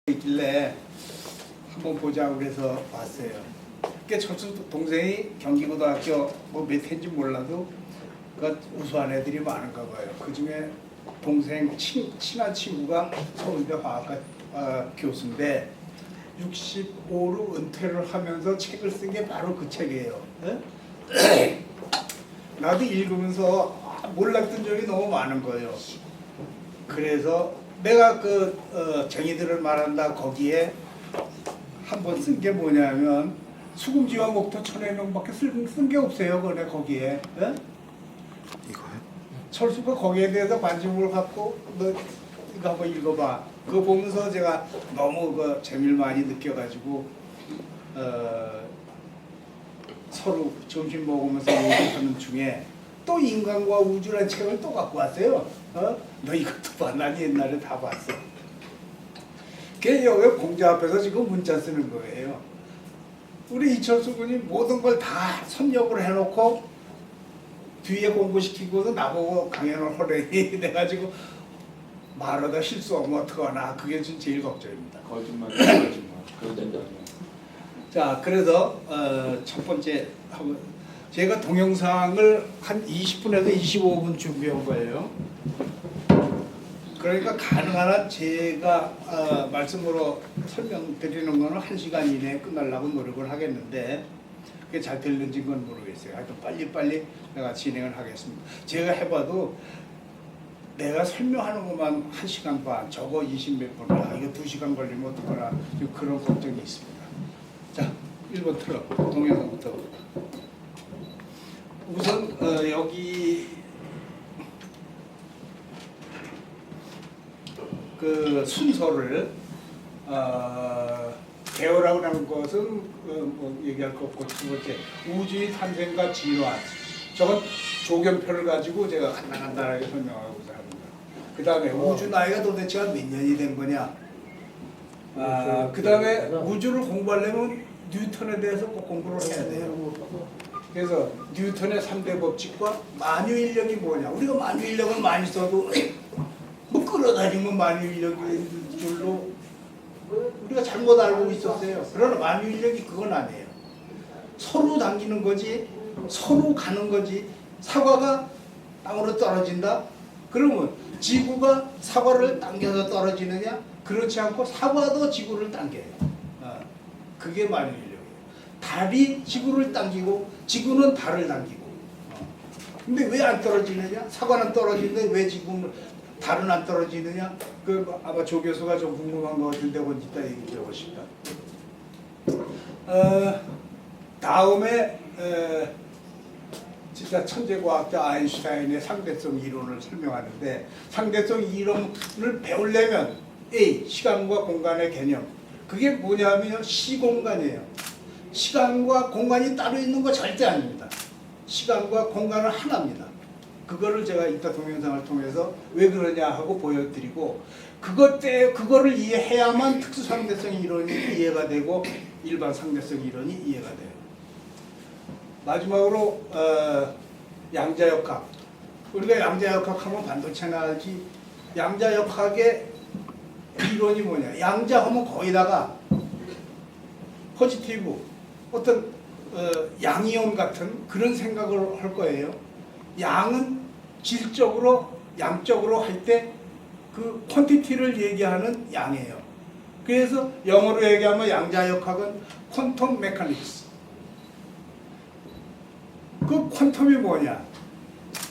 있길래 한번 보자고 그래서 왔어요. 그게 철수 동생이 경기고등학교 몇 회인지 몰라도 그 우수한 애들이 많은가 봐요. 그 중에 동생 친한 친구가 서울대 화학과 교수인데 65로 은퇴를 하면서 책을 쓴 게 바로 그 책이에요. 나도 읽으면서 몰랐던 점이 너무 많은 거예요. 그래서 내가 쟁이들을 말한다 거기에 한번 쓴 게 뭐냐면 수금지와 목토 천해명밖에 쓴 게 없어요. 그래 거기에. 네? 이거요? 철수가 거기에 대해서 관심을 갖고 너 이거 한번 읽어봐. 그거 보면서 제가 너무 재미를 많이 느껴가지고 서로 점심 먹으면서 얘기하는 중에 또 인간과 우주라는 책을 또 갖고 왔어요. 너 이것도 봐. 난 옛날에 다 봤어. 걔 여기 공자 앞에서 지금 문자 쓰는 거예요. 우리 이철수 군이 모든 걸 다 섭렵을 해놓고 뒤에 공부시키고서 나보고 강연을 하려니 내가지고 말하다 실수하면 어떡하나. 그게 지금 제일 걱정입니다. 거짓말. 자, 그래서 첫 번째 제가 동영상을 한 20분에서 25분 준비한 거예요. 그러니까 가능한 한 제가 말씀으로 설명드리는 거는 1시간 이내에 끝나려고 노력을 하겠는데 그게 잘 될는지 건 모르겠어요. 하여튼 빨리빨리 내가 진행을 하겠습니다. 제가 해봐도 내가 설명하는 것만 1시간 반, 저거 20몇 분, 이거 2시간 걸리면 어떡하나 그런 걱정이 있습니다. 자, 1번 틀어. 동영상부터. 우선 여기 그 순서를 개요라고 하는 것은 뭐 얘기할 거 없고 두 번째 우주의 탄생과 진화 저건 조견표를 가지고 제가 간단하게 설명하고자 합니다. 그 다음에 우주 나이가 도대체 몇 년이 된 거냐. 그 다음에 우주를 공부하려면 뉴턴에 대해서 꼭 공부를 해야 돼요. 그래서 뉴턴의 3대 법칙과 만유인력이 뭐냐. 우리가 만유인력을 많이 써도 뭐 끌어다니면 만유인력인 줄로 우리가 잘못 알고 있었어요. 그러나 만유인력이 그건 아니에요. 서로 당기는 거지, 서로 가는 거지. 사과가 땅으로 떨어진다? 그러면 지구가 사과를 당겨서 떨어지느냐? 그렇지 않고 사과도 지구를 당겨요. 그게 만유인력이에요. 달이 지구를 당기고 지구는 달을 당기고. 근데 왜 안 떨어지느냐? 사과는 떨어지는데 왜 지구는 달은 안 떨어지느냐? 아마 조 교수가 좀 궁금한 것 같은데 그건 이따 얘기해 보십시다. 다음에 진짜 천재과학자 아인슈타인의 상대성 이론을 설명하는데 상대성 이론을 배우려면 A. 시간과 공간의 개념. 그게 뭐냐면 시공간이에요. 시간과 공간이 따로 있는 거 절대 아닙니다. 시간과 공간은 하나입니다. 그거를 제가 이따 동영상을 통해서 왜 그러냐 하고 보여드리고 그거를 이해해야만 특수상대성 이론이 이해가 되고 일반 상대성 이론이 이해가 돼요. 마지막으로 양자역학. 우리가 양자역학 하면 반도체나 알지. 양자역학의 이론이 뭐냐. 양자하면 거기다가 포지티브 어떤 양이온 같은 그런 생각을 할 거예요. 양은 질적으로 양적으로 할 때 그 퀀티티를 얘기하는 양이에요. 그래서 영어로 얘기하면 양자역학은 퀀텀 메카닉스. 그 퀀텀이 뭐냐?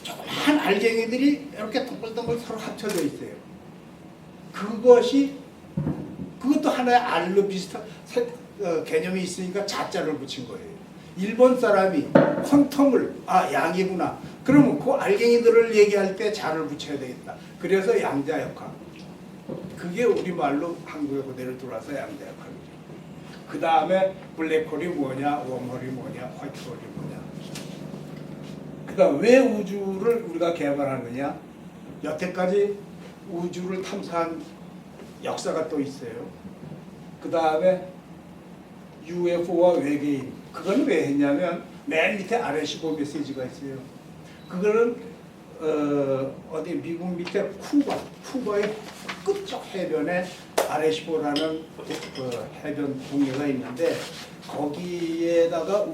조그만 알갱이들이 이렇게 동글동글 서로 합쳐져 있어요. 그것도 하나의 알로 비슷한 개념이 있으니까 자자를 붙인 거예요. 일본 사람이 퀀텀을 양이구나. 그러면 그 알갱이들을 얘기할 때 자를 붙여야 되겠다. 그래서 양자역학. 그게 우리말로 한국에 그대로 들어와서 양자역학이죠. 그 다음에 블랙홀이 뭐냐, 웜홀이 뭐냐, 화이트홀이 뭐냐. 그 다음 왜 우주를 우리가 개발하느냐. 여태까지 우주를 탐사한 역사가 또 있어요. 그 다음에 UFO와 외계인. 그건 왜 했냐면 맨 밑에 RS-15 메시지가 있어요. 그거는 어디 미국 밑에 쿠바의 끝쪽 해변에 아레시보라는 그 해변 동네가 있는데 거기에다가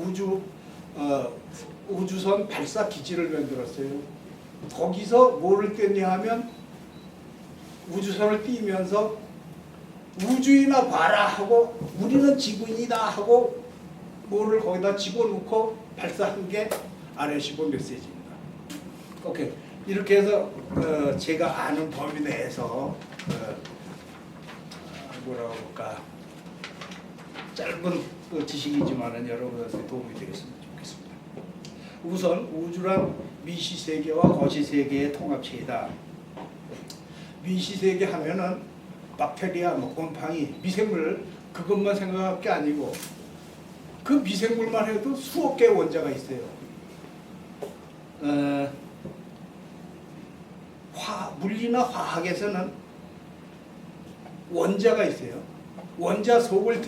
우주선 발사 기지를 만들었어요. 거기서 뭐를 띄냐 하면 우주선을 띄면서 우주인아 봐라 하고 우리는 지구인이다 하고 뭐를 거기다 집어넣고 발사한 게 아레시보 메시지입니다. 오케이. 이렇게 해서 제가 아는 범위 내에서 뭐라고 할까 짧은 지식이지만은 여러분한테 도움이 되겠으면 좋겠습니다. 우선 우주란 미시세계와 거시세계의 통합체이다. 미시세계 하면은 박테리아, 곰팡이, 미생물 그것만 생각할 게 아니고 그 미생물만 해도 수억 개의 원자가 있어요. 물리나 화학에서는 원자가 있어요. 원자 속을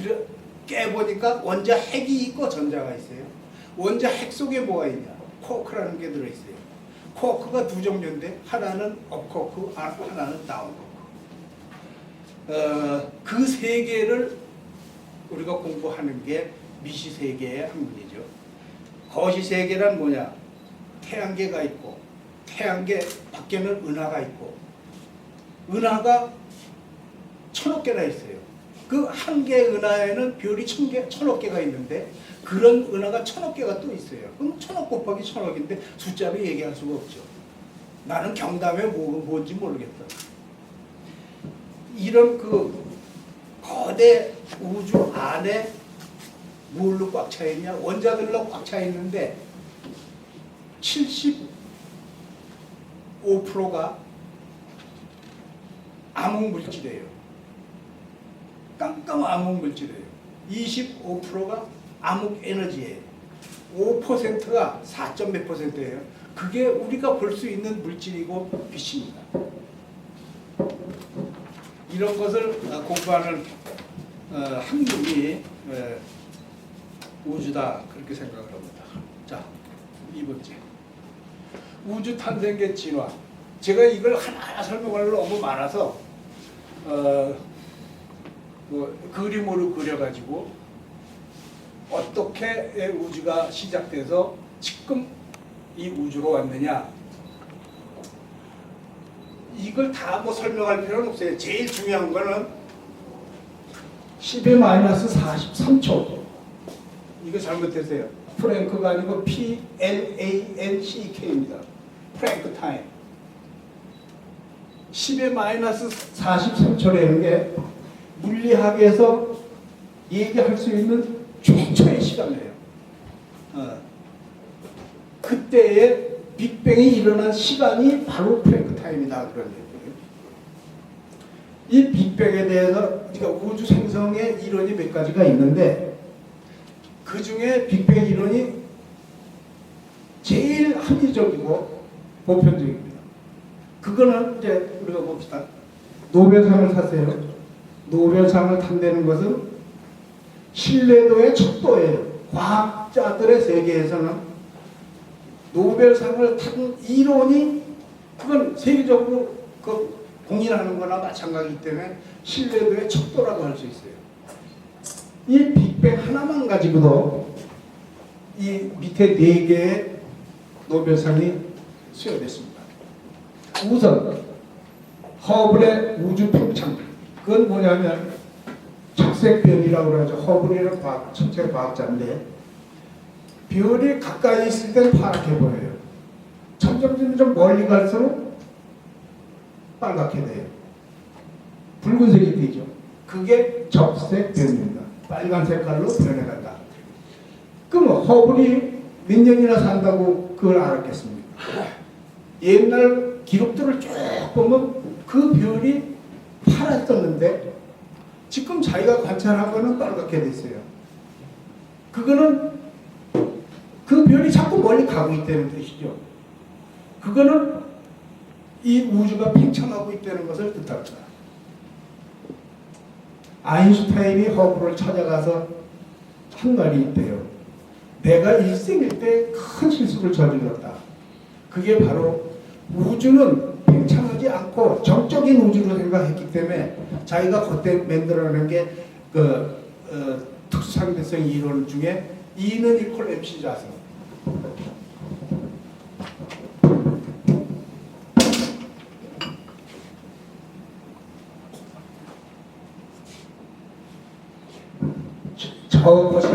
깨보니까 원자 핵이 있고 전자가 있어요. 원자 핵 속에 뭐가 있냐? 쿼크라는 게 들어있어요. 쿼크가 두 종류인데 하나는 업쿼크, 하나는 다운쿼크. 그 세 개를 우리가 공부하는 게 미시세계의 학문이죠. 거시세계란 뭐냐? 태양계가 있고 태양계 밖에는 은하가 있고 은하가 1000억 개나 있어요. 그 한 개의 은하에는 별이 1000억 개가 있는데 그런 은하가 1000억 개가 또 있어요. 그럼 1000억 곱하기 1000억인데 숫자로 얘기할 수가 없죠. 나는 경담에 뭔지 모르겠다. 이런 그 거대 우주 안에 뭘로 꽉 차 있냐? 원자들로 꽉 차 있는데 75%가 암흑 물질이에요. 깜깜 암흑 물질이에요. 25%가 암흑 에너지예요. 5%가 4점 몇 %예요. 그게 우리가 볼 수 있는 물질이고 빛입니다. 이런 것을 공부하는 학문이 우주다 그렇게 생각을 합니다. 자, 2번째. 우주 탄생계 진화. 제가 이걸 하나하나 설명할 너무 많아서 그림으로 그려가지고 어떻게 우주가 시작돼서 지금 이 우주로 왔느냐 이걸 다 뭐 설명할 필요는 없어요. 제일 중요한 거는 10의 마이너스 43초 이거 잘못했어요. 프랭크가 아니고 PLANCK입니다. 프랭크 타임. 10의 마이너스 43초라는 게 물리학에서 얘기할 수 있는 최초의 시간이에요. 그때의 빅뱅이 일어난 시간이 바로 프랭크 타임이다 그런 얘기예요. 이 빅뱅에 대해서 그러니까 우주 생성의 이론이 몇 가지가 있는데 그 중에 빅뱅 이론이 제일 합리적이고 보편적입니다. 그거는 이제 우리가 봅시다. 노벨상을 탔어요. 노벨상을 탄다는 것은 신뢰도의 척도예요. 과학자들의 세계에서는 노벨상을 탄 이론이 그건 세계적으로 그 공인하는 거나 마찬가지이기 때문에 신뢰도의 척도라고 할 수 있어요. 이 빅뱅 하나만 가지고도 이 밑에 4개의 노벨상이 수여됐습니다. 우선 허블의 우주 팽창. 그건 뭐냐면 적색별이라고 그러죠. 허블이라는 천체 과학자인데 별이 가까이 있을 땐 파랗게 보여요. 점점 멀리 갈수록 빨갛게 돼요. 붉은색이 되죠. 그게 적색별입니다. 빨간 색깔로 변해간다. 그럼 허블이 몇 년이나 산다고 그걸 알았겠습니까? 옛날 기록들을 쭉 보면 그 별이 파랗었는데 지금 자기가 관찰한 거는 빨갛게 됐어요. 그거는 그 별이 자꾸 멀리 가고 있다는 뜻이죠. 그거는 이 우주가 팽창하고 있다는 것을 뜻합니다. 아인슈타인이 허블을 찾아가서 한 말이 있대요. 내가 일생일 때 큰 실수를 저질렀다. 그게 바로 우주는 팽창하지 않고 정적인 우주로 생각했기 때문에 자기가 그때 만들어낸 게 특수상대성 이론 중에 E는 이퀄 MC 좌석. 저것이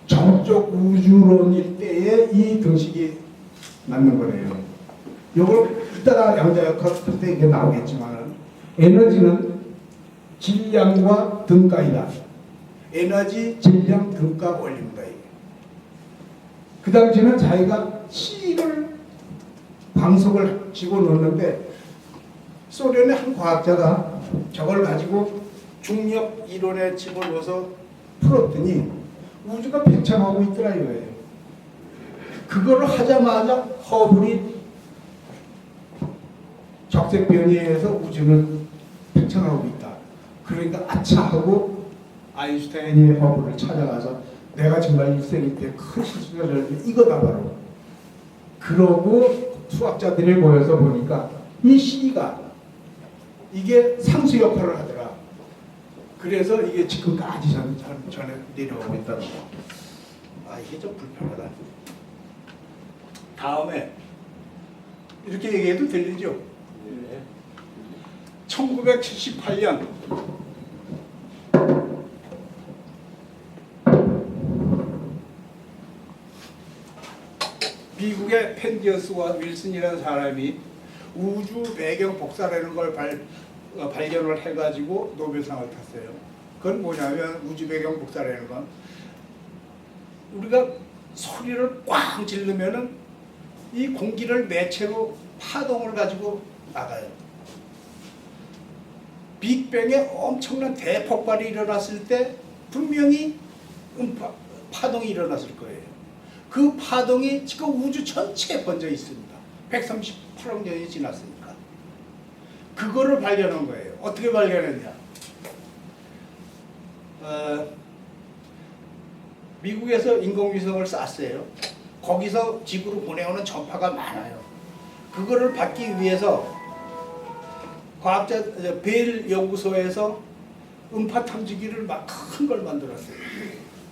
정적 우주론일 때의 이 등식이 맞는 거래요. 이걸 이따가 양자역학 때 이게 나오겠지만 에너지는 질량과 등가이다. 에너지, 질량, 등가 원리입니다. 그 당시에는 자기가 C를 광석을 집어넣는데 소련의 한 과학자가 저걸 가지고 중력 이론에 집어넣어서 풀었더니 우주가 팽창하고 있더라 이거예요. 그거를 하자마자 허블이 적색 변이에 의해서 우주는 팽창하고 있다. 그러니까 아차 하고 아인슈타인이 허블을 찾아가서 내가 정말 일생일 때 큰 실수를 했는데 이거다 바로. 그러고 수학자들이 모여서 보니까 이 C가 이게 상수 역할을 하더라. 그래서 이게 지금까지 전에 내려오고 있다는 거. 아 이게 좀 불편하다. 다음에 이렇게 얘기해도 들리죠? 네. 1978년 미국의 펜디어스와 윌슨이라는 사람이 우주 배경 복사라는 걸 발견을 해가지고 노벨상을 탔어요. 그건 뭐냐면 우주 배경 복사라는 건 우리가 소리를 꽝 지르면은 이 공기를 매체로 파동을 가지고 나가요. 빅뱅에 엄청난 대폭발이 일어났을 때 분명히 파동이 일어났을 거예요. 그 파동이 지금 우주 전체에 번져 있습니다. 138억 년이 지났으니까. 그거를 발견한 거예요. 어떻게 발견했냐? 미국에서 인공위성을 쐈어요. 거기서 지구로 보내오는 전파가 많아요. 그거를 받기 위해서 과학자 벨 연구소에서 음파 탐지기를 막 큰 걸 만들었어요.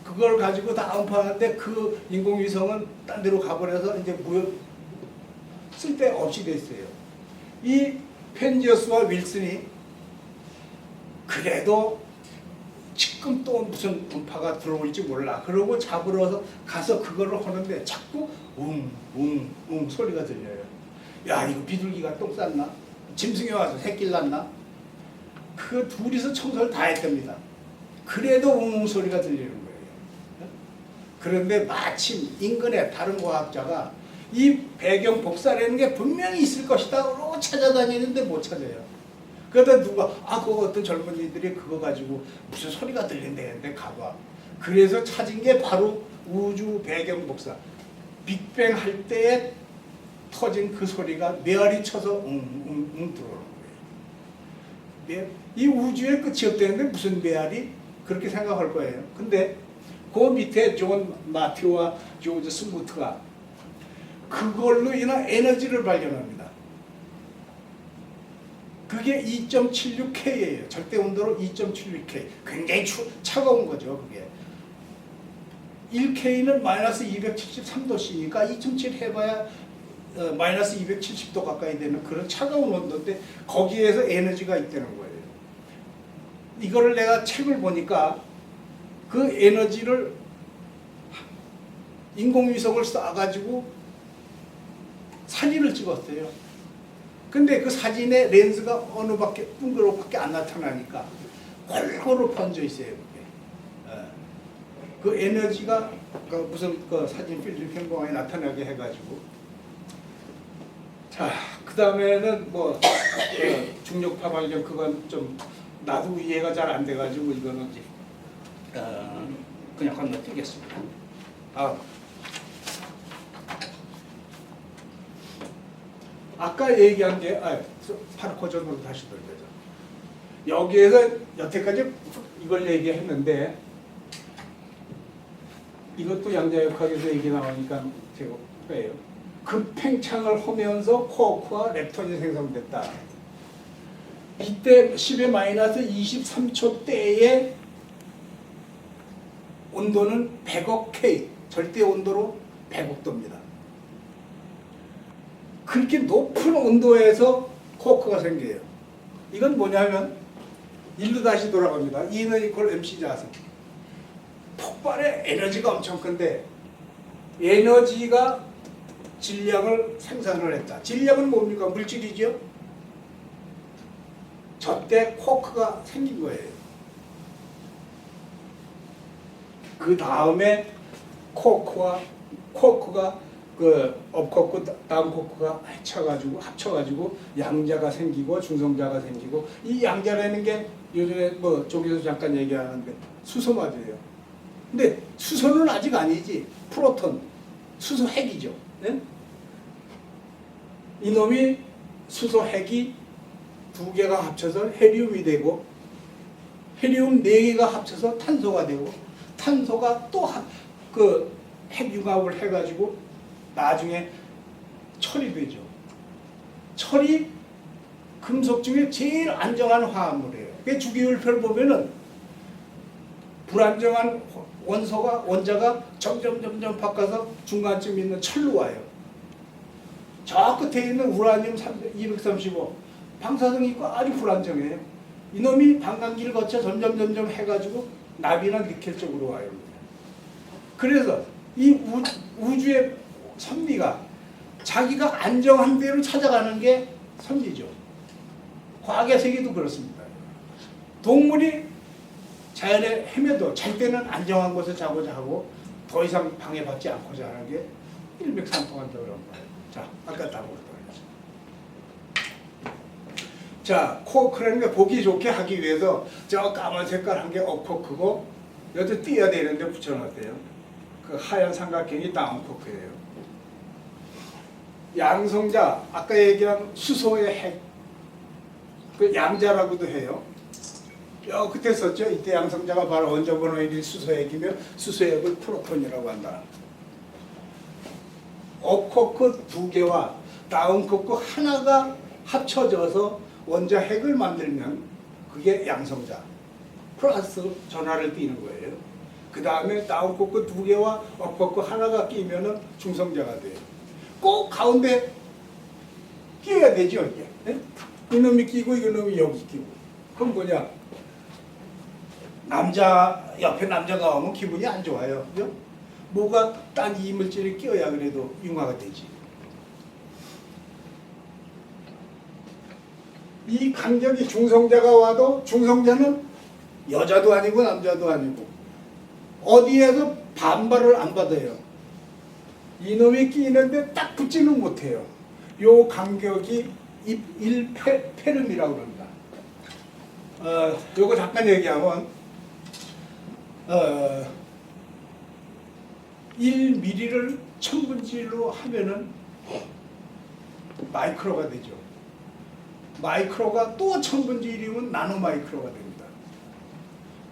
그걸 가지고 다 음파하는데 그 인공위성은 딴 데로 가버려서 이제 쓸데없이 됐어요. 이 펜디어스와 윌슨이 그래도 지금 또 무슨 음파가 들어올지 몰라. 그러고 잡으러 가서 그거를 하는데 자꾸 웅웅웅 소리가 들려요. 야 이거 비둘기가 똥 쌌나? 짐승이 와서 새끼를 낳나? 그 둘이서 청소를 다 했답니다. 그래도 웅웅 소리가 들리는 거예요. 그런데 마침 인근에 다른 과학자가 이 배경 복사라는 게 분명히 있을 것이다 그러고 찾아다니는데 못 찾아요. 그러다 누가 그거 어떤 젊은이들이 그거 가지고 무슨 소리가 들린다는데 가봐. 그래서 찾은 게 바로 우주 배경 복사. 빅뱅 할 때에 터진 그 소리가 메아리 쳐서 웅웅웅 들어오는 거예요. 이 우주의 끝이 없다는데 무슨 메아리? 그렇게 생각할 거예요. 근데 그 밑에 존 마티오와 조지 스무트가 그걸로 인한 에너지를 발견합니다. 그게 2.76K예요. 절대 온도로 2.76K. 굉장히 차가운 거죠. 그게 1K는 마이너스 273도씨니까 2.7 해봐야 마이너스 270도 가까이 되는 그런 차가운 온도인데 거기에서 에너지가 있다는 거예요. 이거를 내가 책을 보니까 그 에너지를 인공위성을 쏴가지고 사진을 찍었어요. 근데 그 사진의 렌즈가 어느 둥그렇게 안 나타나니까 골고루 번져 있어요. 그게. 그 에너지가 무슨 사진 필름 평범하게 나타나게 해가지고. 자, 그 다음에는 뭐 중력파 발견 그건 좀 나도 이해가 잘 안 돼가지고 이거는 이제 그냥 건너뛰겠습니다. 아까 얘기한 게 바로 고전으로 다시 돌려죠. 여기에서 여태까지 이걸 얘기했는데 이것도 양자역학에서 얘기 나오니까 제가 빼요. 급팽창을 하면서 코어크와 렙톤이 생성됐다. 이때 10의 마이너스 23초 때의 온도는 100억 K, 절대 온도로 100억 도입니다. 그렇게 높은 온도에서 코크가 생겨요. 이건 뭐냐면 일로 다시 돌아갑니다. E는 이퀄 MC 자승. 폭발의 에너지가 엄청 큰데 에너지가 질량을 생산을 했다. 질량은 뭡니까? 물질이죠. 저때 코크가 생긴 거예요. 그 다음에 코크가 그 업코크 다운 코크가 합쳐가지고 양자가 생기고 중성자가 생기고, 이 양자라는 게 요즘에 뭐 저기서 잠깐 얘기하는데 수소마저예요. 근데 수소는 아직 아니지. 프로톤, 수소 핵이죠. 네? 이놈이 수소 핵이 두 개가 합쳐서 헬륨이 되고, 헬륨 네 개가 합쳐서 탄소가 되고, 탄소가 또 그 핵융합을 해가지고 나중에 철이 되죠. 철이 금속 중에 제일 안정한 화합물이에요. 그 주기율표를 보면은 불안정한 원자가 점점 바꿔서 중간쯤 있는 철로 와요. 저 끝에 있는 우라늄 235 방사성이 있고 아주 불안정해요. 이놈이 반감기를 거쳐 점점 해가지고 나비나 니켈 쪽으로 와요. 그래서 이 우주의 선리가 자기가 안정한 대로 찾아가는 게 선리죠. 과학의 세계도 그렇습니다. 동물이 자연에 헤매도 잘 때는 안정한 곳에 자고자 하고 더 이상 방해받지 않고자 하는 게 일맥상통한다고 그런 거예요. 자, 아까 다 보였다. 자, 코크라는 게 보기 좋게 하기 위해서 저 까만 색깔 한 게 업코크고 여기 띄어야 되는데 붙여놨대요. 그 하얀 삼각형이 다운코크예요. 양성자, 아까 얘기한 수소의 핵, 그 양자라고도 해요. 그때 썼죠. 이때 양성자가 바로 원자번호 1이 수소핵이며 수소핵을 프로톤이라고 한다. 업코크 두 개와 다운코크 하나가 합쳐져서 원자 핵을 만들면 그게 양성자. 플러스 전하를 띄는 거예요. 그 다음에 다운코크 두 개와 업코크 하나가 끼면은 중성자가 돼요. 꼭 가운데 끼어야 되죠, 이게. 네? 이놈이 끼고 이놈이 여기 끼고. 그럼 뭐냐? 옆에 남자가 오면 기분이 안 좋아요. 그죠? 뭐가 딴 이물질이 끼어야 그래도 융화가 되지. 이 간격이 중성자가 와도 중성자는 여자도 아니고 남자도 아니고 어디에서 반발을 안 받아요. 이놈이 끼는데 딱 붙지는 못해요. 요 간격이 1페름이라고 그럽니다. 요거 잠깐 얘기하면 1mm를 1000분질로 하면은 마이크로가 되죠. 마이크로가 또 1000분질이면 나노마이크로가 됩니다.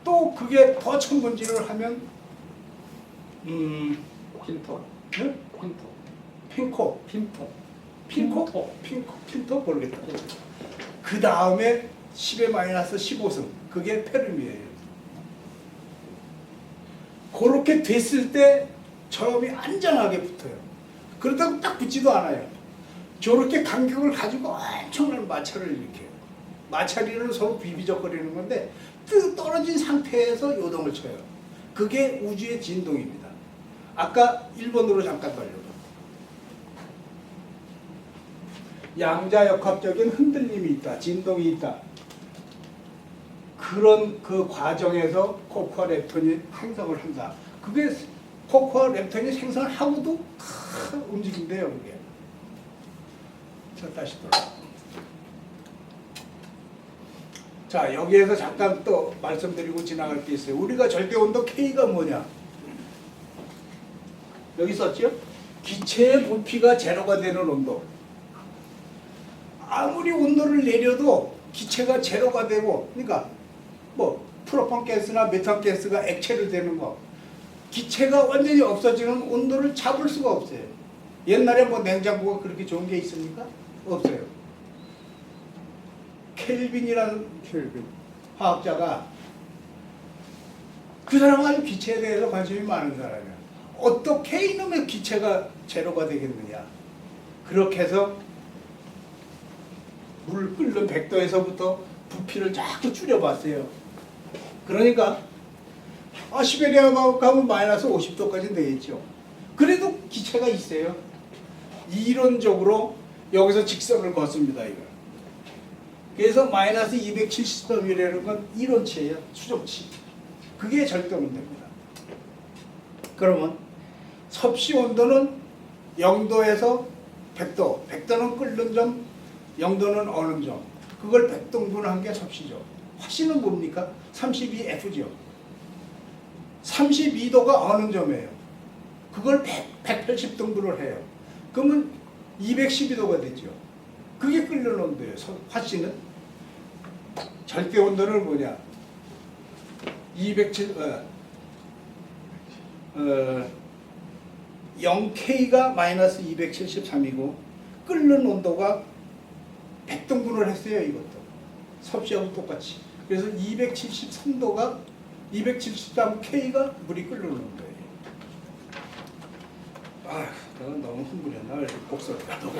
또 그게 더 1000분질을 하면 핀토 모르겠다. 그 다음에 10의 마이너스 15승, 그게 페름이에요. 그렇게 됐을 때 저음이 안전하게 붙어요. 그렇다고 딱 붙지도 않아요. 저렇게 간격을 가지고 엄청난 마찰을 일으켜요. 마찰이는 서로 비비적거리는 건데 떨어진 상태에서 요동을 쳐요. 그게 우주의 진동입니다. 아까 1번으로 잠깐 돌려봐. 양자역학적인 흔들림이 있다. 진동이 있다. 그런 그 과정에서 코크와 렙톤이 생성을 한다. 그게 코크와 렙톤이 생성을 하고도 움직인대요. 그게. 자, 다시 돌아가. 자, 여기에서 잠깐 또 말씀드리고 지나갈 게 있어요. 우리가 절대온도 K가 뭐냐? 여기 썼죠? 기체의 부피가 제로가 되는 온도. 아무리 온도를 내려도 기체가 제로가 되고, 그러니까 뭐 프로판 가스나 메탄 가스가 액체로 되는 거, 기체가 완전히 없어지는 온도를 잡을 수가 없어요. 옛날에 뭐 냉장고가 그렇게 좋은 게 있습니까? 없어요. 켈빈이라는 켈빈. 화학자가 그 사람은 아주 기체에 대해서 관심이 많은 사람이야. 어떻게 이놈의 기체가 제로가 되겠느냐. 그렇게 해서 물 끓는 100도에서부터 부피를 자꾸 줄여봤어요. 그러니까 시베리아 가면 마이너스 50도까지 되겠죠. 그래도 기체가 있어요. 이론적으로 여기서 직선을 걷습니다. 이거. 그래서 마이너스 270도이라는 건 이론치예요. 추정치. 그게 절대온도입니다. 그러면 섭씨 온도는 0도에서 100도, 100도는 끓는 점, 0도는 어는 점. 그걸 100등분한 게 섭씨죠. 화씨는 뭡니까? 32F죠. 32도가 어는 점이에요. 그걸 180등분을 해요. 그러면 212도가 되죠. 그게 끓는 온도예요. 화씨는. 절대 온도는 뭐냐? 0K가 마이너스 273이고 끓는 온도가 100등분을 했어요. 이것도 섭씨하고 똑같이. 그래서 273도가 273K가 물이 끓는 온도예요. 내가 너무 흥분했나? 곡소리가 너무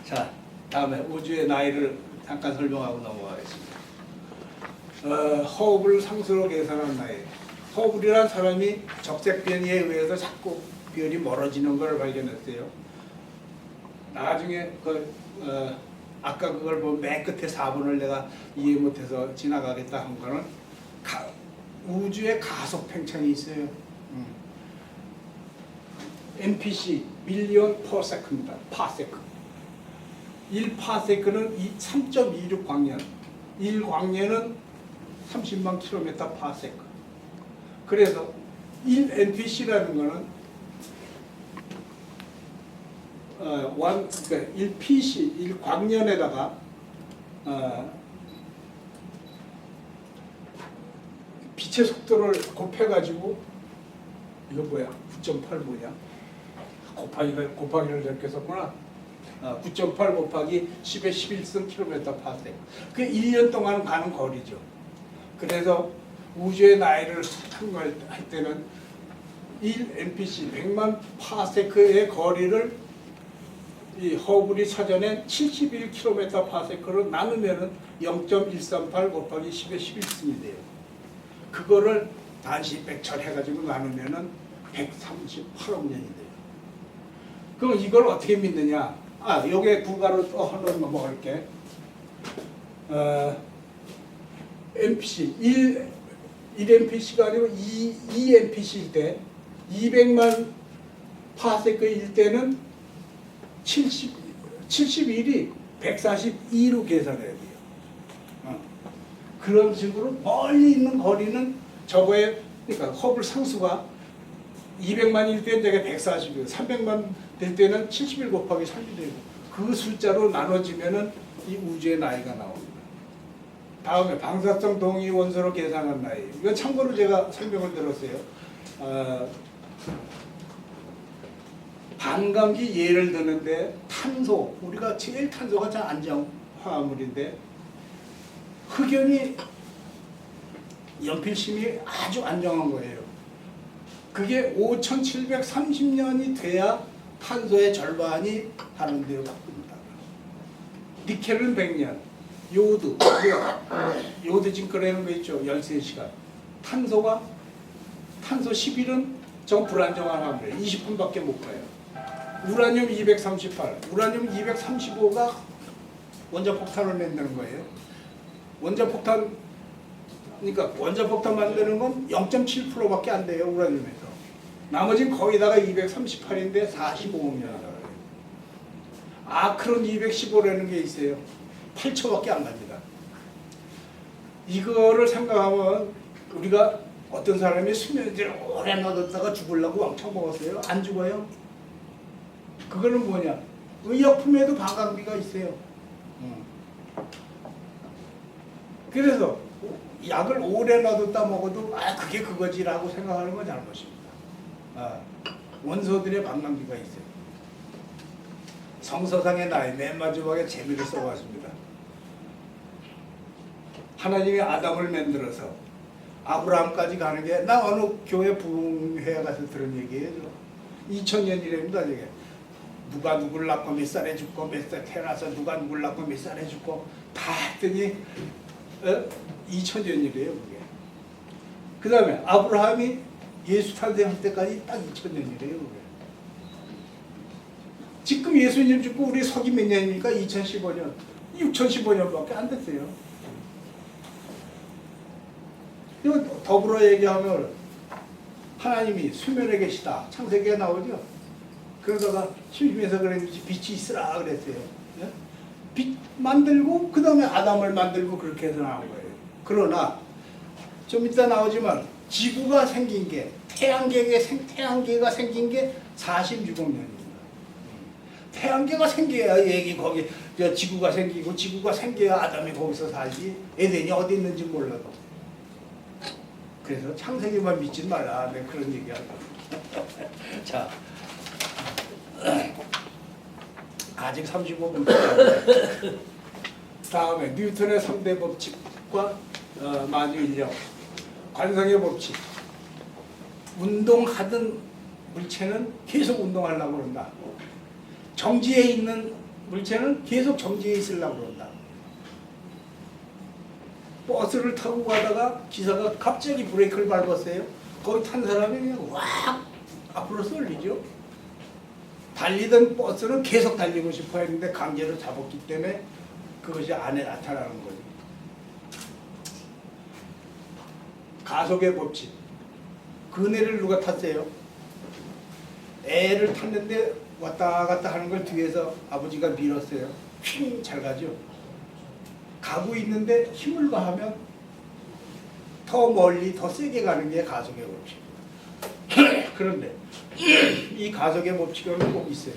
자, 다음에 우주의 나이를 잠깐 설명하고 넘어가겠습니다. 허블 상수로 계산한 나이. 허블이란 사람이 적색 변이에 의해서 자꾸 별이 멀어지는 걸 발견했어요. 나중에 아까 그걸 보면 맨 끝에 4번을 내가 이해 못해서 지나가겠다 한 거는 우주의 가속 팽창이 있어요. MPC 밀리언 퍼 세컨드입니다. 파세크. 1파세크는 3.26 광년. 1광년은 30만 킬로미터 파세크. 그래서 1NPC라는 거는 1PC, 1광년에다가 빛의 속도를 곱해가지고 이거 뭐야? 9.8 뭐냐? 곱하기를 저렇게 썼구나. 9.8 곱하기 10의 11승 킬로미터 파세크. 그게 1년 동안 가는 거리죠. 그래서 우주의 나이를 할 때는 1NPC 100만 파세크의 거리를 이 허블이 사전에 71km 파세크로 나누면은 0.138 곱하기 10의 11승이 돼요. 그거를 단시 100철 해가지고 나누면은 138억 년이 돼요. 그럼 이걸 어떻게 믿느냐? 요게 부가로 또 하나 넘어갈게. NPC 1NPC가 아니고 2NPC일 때 200만 파세크일 때는 71이 142로 계산해야 돼요. 그런 식으로 멀리 있는 거리는 저거에 그러니까 허블 상수가 200만일 때 저게 140이고 300만 될 때는 71 곱하기 3이 되고 그 숫자로 나눠지면은 이 우주의 나이가 나옵니다. 다음에 방사성 동위 원소로 계산한 나이. 이건 참고로 제가 설명을 들었어요. 반감기 예를 드는데 탄소, 우리가 제일 탄소가 잘 안정 화합물인데 흑연이 연필심이 아주 안정한 거예요. 그게 5730년이 돼야 탄소의 절반이 다른 데로 바꿉니다. 니켈은 100년, 요드 징크라는 거 있죠. 13시간. 탄소 11은 전 불안정한 화물이에요. 20분밖에 못 가요. 우라늄 238, 우라늄 235가 원자폭탄을 낸다는 거예요. 그러니까 원자폭탄 만드는 건 0.7%밖에 안 돼요. 우라늄에서. 나머지는 거기다가 238인데 45억 년이다. 아크론 215라는 게 있어요. 8초밖에 안 갑니다. 이거를 생각하면 우리가 어떤 사람이 수면제를 오래 넣었다가 죽으려고 왕창 먹었어요. 안 죽어요. 그거는 뭐냐? 의약품에도 반감기가 있어요. 그래서 약을 오래 놔뒀다 먹어도 그게 그거지라고 생각하는 건 잘못입니다. 원소들의 반감기가 있어요. 성서상의 나의 맨 마지막에 재미를 써봤습니다. 하나님이 아담을 만들어서 아브라함까지 가는 게 나 어느 교회 부흥회에 가서 들은 얘기예요. 2000년이랍니다. 이게 누가 누굴 낳고 몇 살에 죽고 몇 살 태어나서 누가 누굴 낳고 몇 살에 죽고 다 했더니 2000년이래요. 그게. 그 다음에 아브라함이 예수 탄생할 때까지 딱 2000년이래요. 그게. 지금 예수님 죽고 우리 서기 몇 년입니까? 2015년. 6015년밖에 안 됐어요. 이거 더불어 얘기하면 하나님이 수면에 계시다. 창세기에 나오죠. 그러다가 심심해서 그랬는지 빛이 있으라 그랬어요. 예? 빛 만들고 그 다음에 아담을 만들고 그렇게 해서 나온 거예요. 그러나 좀 이따 나오지만 지구가 생긴 게 태양계가 생긴 게 46억 년입니다. 태양계가 생겨야 얘기 거기 지구가 생기고 지구가 생겨야 아담이 거기서 살지 에덴이 어디 있는지 몰라도. 그래서 창세기만 믿지 말라. 내가 그런 얘기하고. 자, 아직 35분 다음에 뉴턴의 3대 법칙과 만유인력, 관성의 법칙. 운동하던 물체는 계속 운동하려고 그런다. 정지해 있는 물체는 계속 정지해 있으려고 그런다. 버스를 타고 가다가 기사가 갑자기 브레이크를 밟았어요. 거기 탄 사람이 그냥 확 앞으로 쏠리죠. 달리던 버스는 계속 달리고 싶어 했는데 강제로 잡았기 때문에 그것이 안에 나타나는 거죠. 가속의 법칙. 그네를 누가 탔어요? 애를 탔는데 왔다 갔다 하는 걸 뒤에서 아버지가 밀었어요. 휙 잘 가죠. 가고 있는데 힘을 가하면 더 멀리 더 세게 가는 게 가속의 법칙. 그런데 이 가속의 법칙은 꼭 있어요.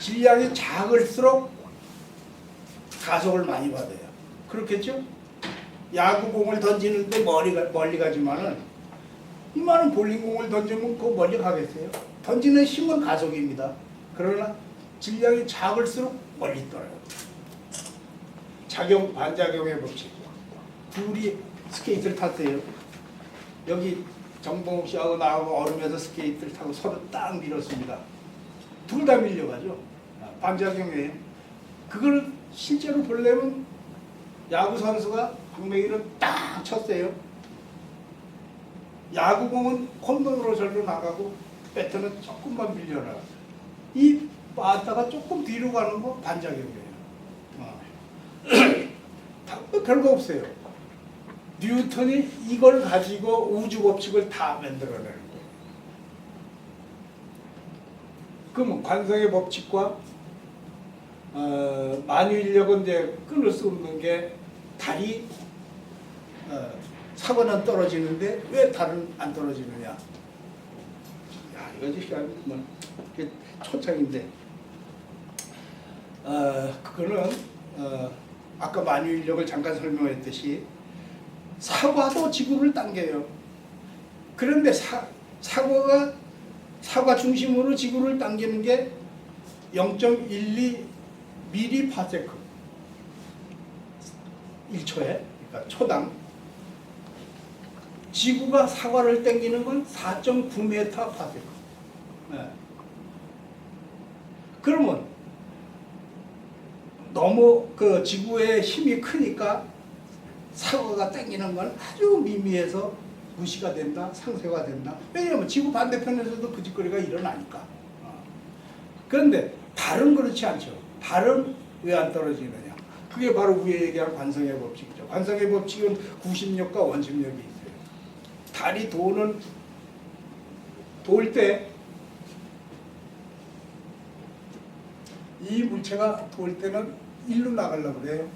질량이 작을수록 가속을 많이 받아요. 그렇겠죠? 야구공을 던지는데 멀리 가지만은 이만한 볼링공을 던지면 그 멀리 가겠어요? 던지는 힘은 가속입니다. 그러나 질량이 작을수록 멀리 떠요. 작용, 반작용의 법칙. 둘이 스케이트를 탔어요. 여기 정봉욱 씨하고 나하고 얼음에서 스케이트를 타고 서로 딱 밀었습니다. 둘 다 밀려가죠. 반작용이에요. 그걸 실제로 보려면 야구 선수가 방망이를 딱 쳤어요. 야구공은 홈런으로 절로 나가고 배트는 조금만 밀려나. 이 빠다가 조금 뒤로 가는 거 반작용이에요. 별거 없어요. 뉴턴이 이걸 가지고 우주 법칙을 다 만들어내는 거예요. 그럼 관성의 법칙과 만유인력은 이제 끊을 수 없는 게 달이 사고는 떨어지는데 왜 달은 안 떨어지느냐? 야, 이거지 뭐 초창인데 그거는 아까 만유인력을 잠깐 설명했듯이 사과도 지구를 당겨요. 그런데 사과 중심으로 지구를 당기는 게 0.12 mPa 1초에, 그러니까 초당. 지구가 사과를 당기는 건 4.9m/s. 네. 그러면 너무 그 지구의 힘이 크니까 사과가 당기는 건 아주 미미해서 무시가 된다, 상쇄가 된다. 왜냐하면 지구 반대편에서도 그 짓거리가 일어나니까. 그런데 달은 그렇지 않죠. 달은 왜 안 떨어지느냐? 그게 바로 위에 얘기한 관성의 법칙이죠. 관성의 법칙은 구심력과 원심력이 있어요. 달이 돌 때 이 물체가 돌 때는 일로 나가려고 그래요.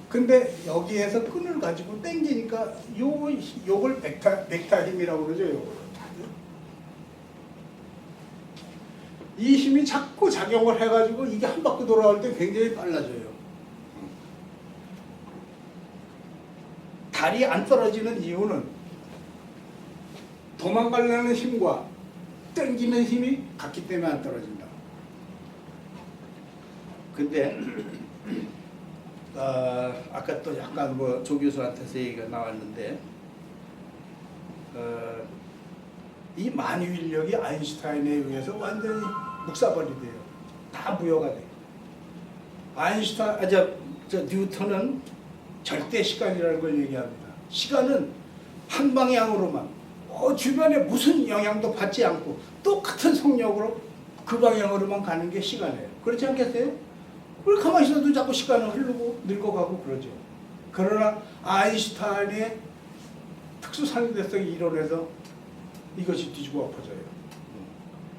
근데 여기에서 끈을 가지고 당기니까 요걸 벡터 힘이라고 그러죠. 요걸. 이 힘이 자꾸 작용을 해가지고 이게 한 바퀴 돌아올 때 굉장히 빨라져요. 달이 안 떨어지는 이유는 도망가려는 힘과 당기는 힘이 같기 때문에 안 떨어진다. 근데 아까 또 약간 뭐 조 교수한테서 얘기가 나왔는데 이 만유인력이 아인슈타인에 의해서 완전히 묵사발이 돼요. 다 무효가 돼요. 저 뉴턴은 절대 시간이라는 걸 얘기합니다. 시간은 한 방향으로만 주변에 무슨 영향도 받지 않고 똑같은 속력으로 그 방향으로만 가는 게 시간이에요. 그렇지 않겠어요? 우리 가만히 있어도 자꾸 시간은 흐르고 늙어가고 그러죠. 그러나 아인슈타인의 특수상대성 이론에서 이것이 뒤집어 엎어져요.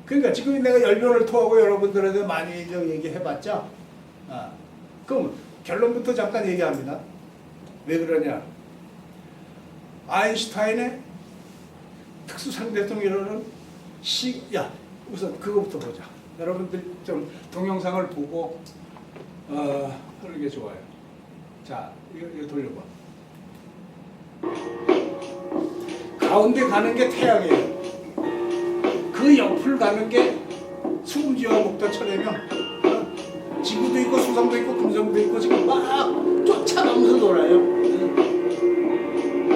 그러니까 지금 내가 열변을 토하고 여러분들한테 많이 얘기해봤자 그럼 결론부터 잠깐 얘기합니다. 왜 그러냐? 아인슈타인의 특수상대성 이론은 우선 그거부터 보자. 여러분들 좀 동영상을 보고 하는 게 좋아요. 자, 이거 돌려봐. 가운데 가는 게 태양이에요. 그 옆을 가는 게 수금지와 목도철이면 지구도 있고 수성도 있고 금성도 있고 지금 막 쫓아가면서 놀아요.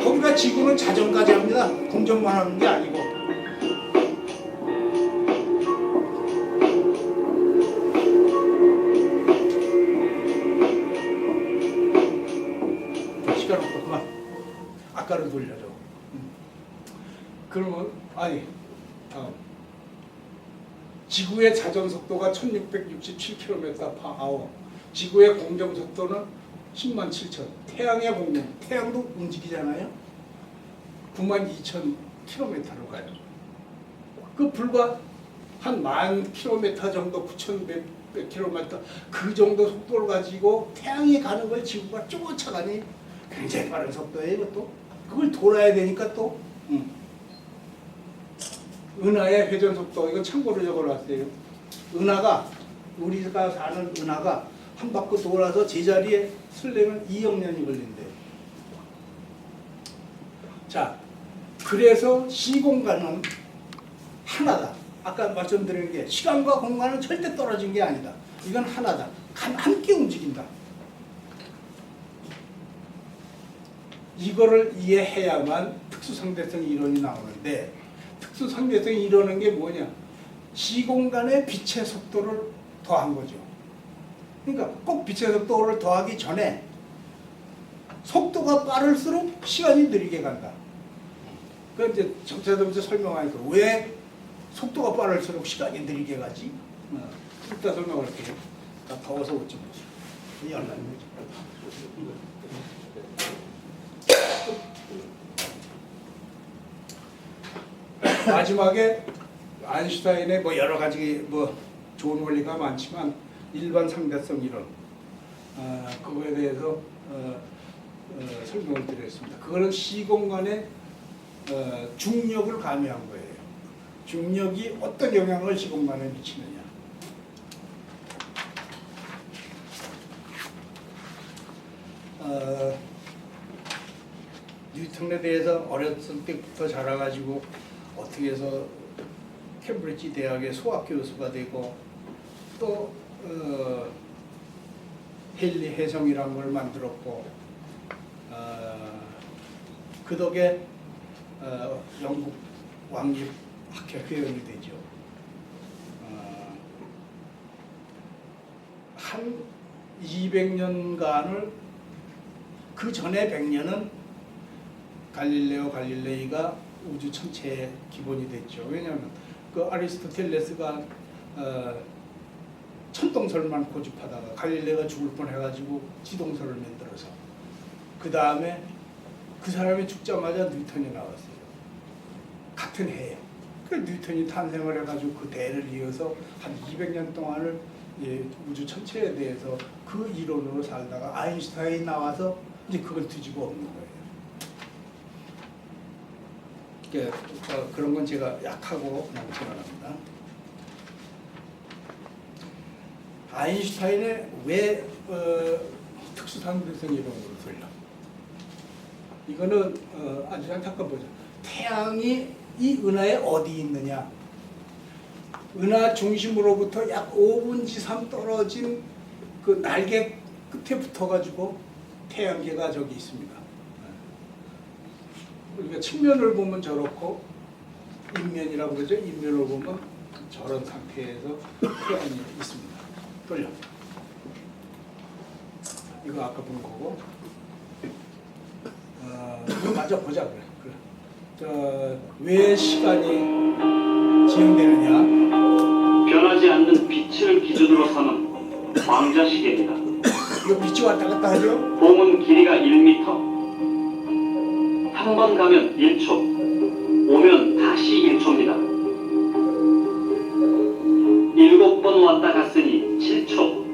거기가 지구는 자전까지 합니다. 공정만 하는 게 아니고. 시간 없구만. 아까로 돌려줘. 그러면 지구의 자전 속도가 1667km/h. 지구의 공정 속도는 107,000. 태양의 공정, 태양도 움직이잖아요. 92,000km로 가요. 그 불과 한 10,000km 정도, 9,100km 그 정도 속도를 가지고 태양이 가는 걸 지구가 쫓아가니 굉장히 빠른 속도예요. 이것도 그걸 돌아야 되니까 또 은하의 회전 속도, 이건 참고로 적어놨어요. 은하가, 우리가 사는 은하가 한 바퀴 돌아서 제자리에 쓰려면 2억 년이 걸린대요. 자, 그래서 시공간은 하나다. 아까 말씀드린 게 시간과 공간은 절대 떨어진 게 아니다. 이건 하나다. 함께 움직인다. 이거를 이해해야만 특수상대성 이론이 나오는데, 특수상대성 이론은 게 뭐냐? 시공간에 빛의 속도를 더한 거죠. 그러니까 꼭 빛의 속도를 더하기 전에 속도가 빠를수록 시간이 느리게 간다. 그 이제 점차점차 설명하니까 왜 속도가 빠를수록 시간이 느리게 가지? 이따 설명할게요. 나 더워서 웃지 마시고. 연락이 마지막에 아인슈타인의 뭐 여러 가지 뭐 좋은 원리가 많지만 일반 상대성 이론 그거에 대해서 설명을 드렸습니다. 그거는 시공간의 중력을 가미한 거예요. 중력이 어떤 영향을 시공간에 미치느냐. 뉴턴에 대해서 어렸을 때부터 자라가지고 어떻게 해서 캠브리지 대학의 수학 교수가 되고 또 헨리 해성이라는 걸 만들었고 그 덕에 영국 왕립 학회 회원이 되죠. 한 200년간을 그 전에 100년은 갈릴레오 갈릴레이가 우주 전체의 기본이 됐죠. 왜냐하면 그 아리스토텔레스가 천동설만 고집하다가 갈릴레가 죽을 뻔해가지고 지동설을 만들어서 그 다음에 그 사람이 죽자마자 뉴턴이 나왔어요. 같은 해에. 그 뉴턴이 탄생을 해가지고 그 대를 이어서 한 200년 동안을 우주 전체에 대해서 그 이론으로 살다가 아인슈타인이 나와서 이제 그걸 뒤집어 엎는 거예요. 그런 건 제가 약하고 그냥 지나갑니다. 아인슈타인의 왜 특수상대성 이론으로 돌려? 이거는 아주 잠깐 보자. 태양이 이 은하에 어디 있느냐? 은하 중심으로부터 약 5분지 3 떨어진 그 날개 끝에 붙어가지고 태양계가 저기 있습니다. 우리가 측면을 보면 저렇고 인면이라고 그러죠. 인면을 보면 저런 상태에서 태양이 있습니다. 돌려. 이거 아까 본 거고. 이거 마저 보자 그래. 왜 시간이 진행되느냐? 변하지 않는 빛을 기준으로 삼은 광자시계입니다. 이거 빛이 왔다 갔다 하죠? 봉은 길이가 1m. 한 번 가면 1초, 오면 다시 1초입니다. 7번 왔다 갔으니 7초.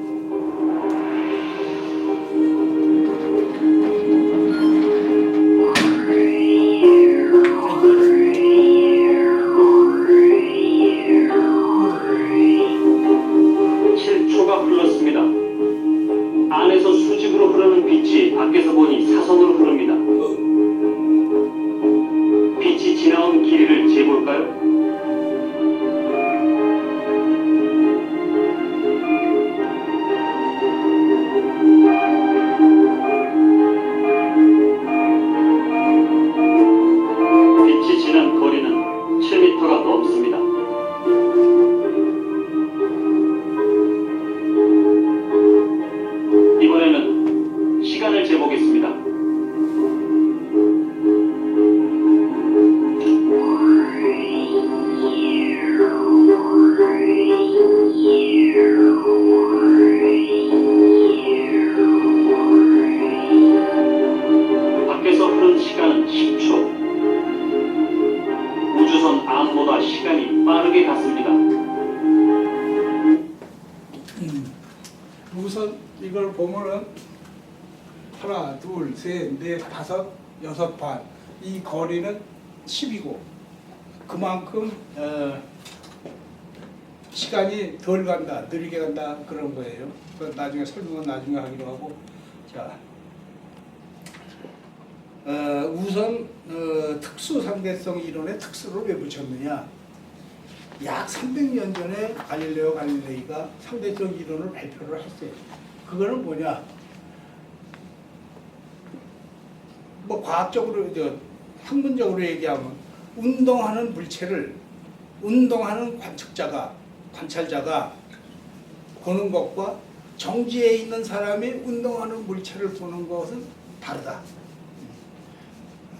흘렀습니다. 안에서 수직으로 흐르는 빛이 밖에서 보니 사선으로 흐릅니다. 빛이 지나온 길이를 재볼까요? 빛이 지난 거리는 7m가 넘습니다. 이번에는 시간을 재보겠습니다. 밖에서 흐른 시간은 10초. 우주선 암보다 시간이 빠르게 갔습니다. 우선 이걸 보면은 하나, 둘, 셋, 넷, 다섯, 여섯 반. 이 거리는 10이고 그만큼 시간이 덜 간다, 느리게 간다 그런 거예요. 나중에 설명은 나중에 하기로 하고. 자, 우선 특수 상대성 이론의 특수를 왜 붙였느냐? 약 300년 전에 갈릴레오 갈릴레이가 상대성 이론을 발표를 했어요. 그거는 뭐냐? 뭐 과학적으로 학문적으로 얘기하면 운동하는 물체를 운동하는 관찰자가 보는 것과 정지에 있는 사람이 운동하는 물체를 보는 것은 다르다.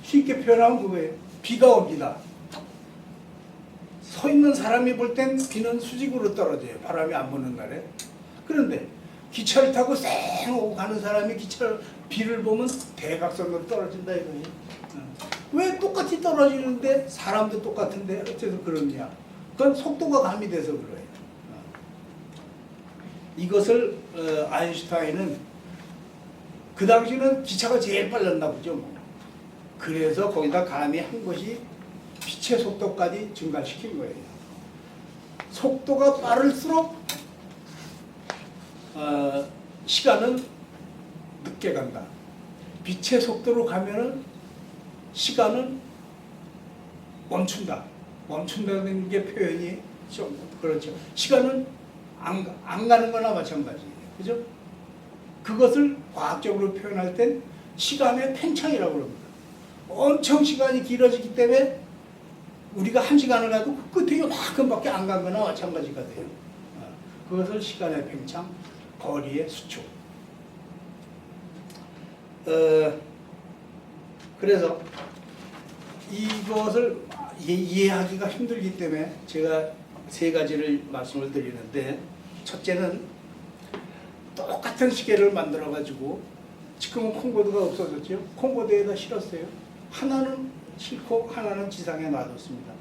쉽게 표현하면 그거예요. 비가 옵니다. 서 있는 사람이 볼 땐 비는 수직으로 떨어져요. 바람이 안 부는 날에. 그런데 기차를 타고 쌩 오고 가는 사람이 비를 보면 대각선으로 떨어진다 이거예요. 왜 똑같이 떨어지는데 사람도 똑같은데 어째서 그러냐? 그건 속도가 가미돼서 그래요. 이것을 아인슈타인은 그 당시는 기차가 제일 빨랐나 보죠. 뭐. 그래서 거기다 감히 한 것이 빛의 속도까지 증가시킨 거예요. 속도가 빠를수록 시간은 늦게 간다. 빛의 속도로 가면은 시간은 멈춘다. 멈춘다는 게 표현이 좀 그렇죠. 시간은 안 가는 거나 마찬가지예요. 그죠? 그것을 과학적으로 표현할 땐 시간의 팽창이라고 합니다. 엄청 시간이 길어지기 때문에 우리가 1시간을 가도 그 끝에 요만큼밖에 안 간 거나 마찬가지가 돼요. 그것을 시간의 팽창, 거리의 수축. 그래서 이것을 이해하기가 힘들기 때문에 제가 3가지를 말씀을 드리는데, 첫째는 똑같은 시계를 만들어 가지고 지금은 콩보드가 없어졌죠. 콩보드에다 실었어요. 하나는 싣고 하나는 지상에 놔뒀습니다.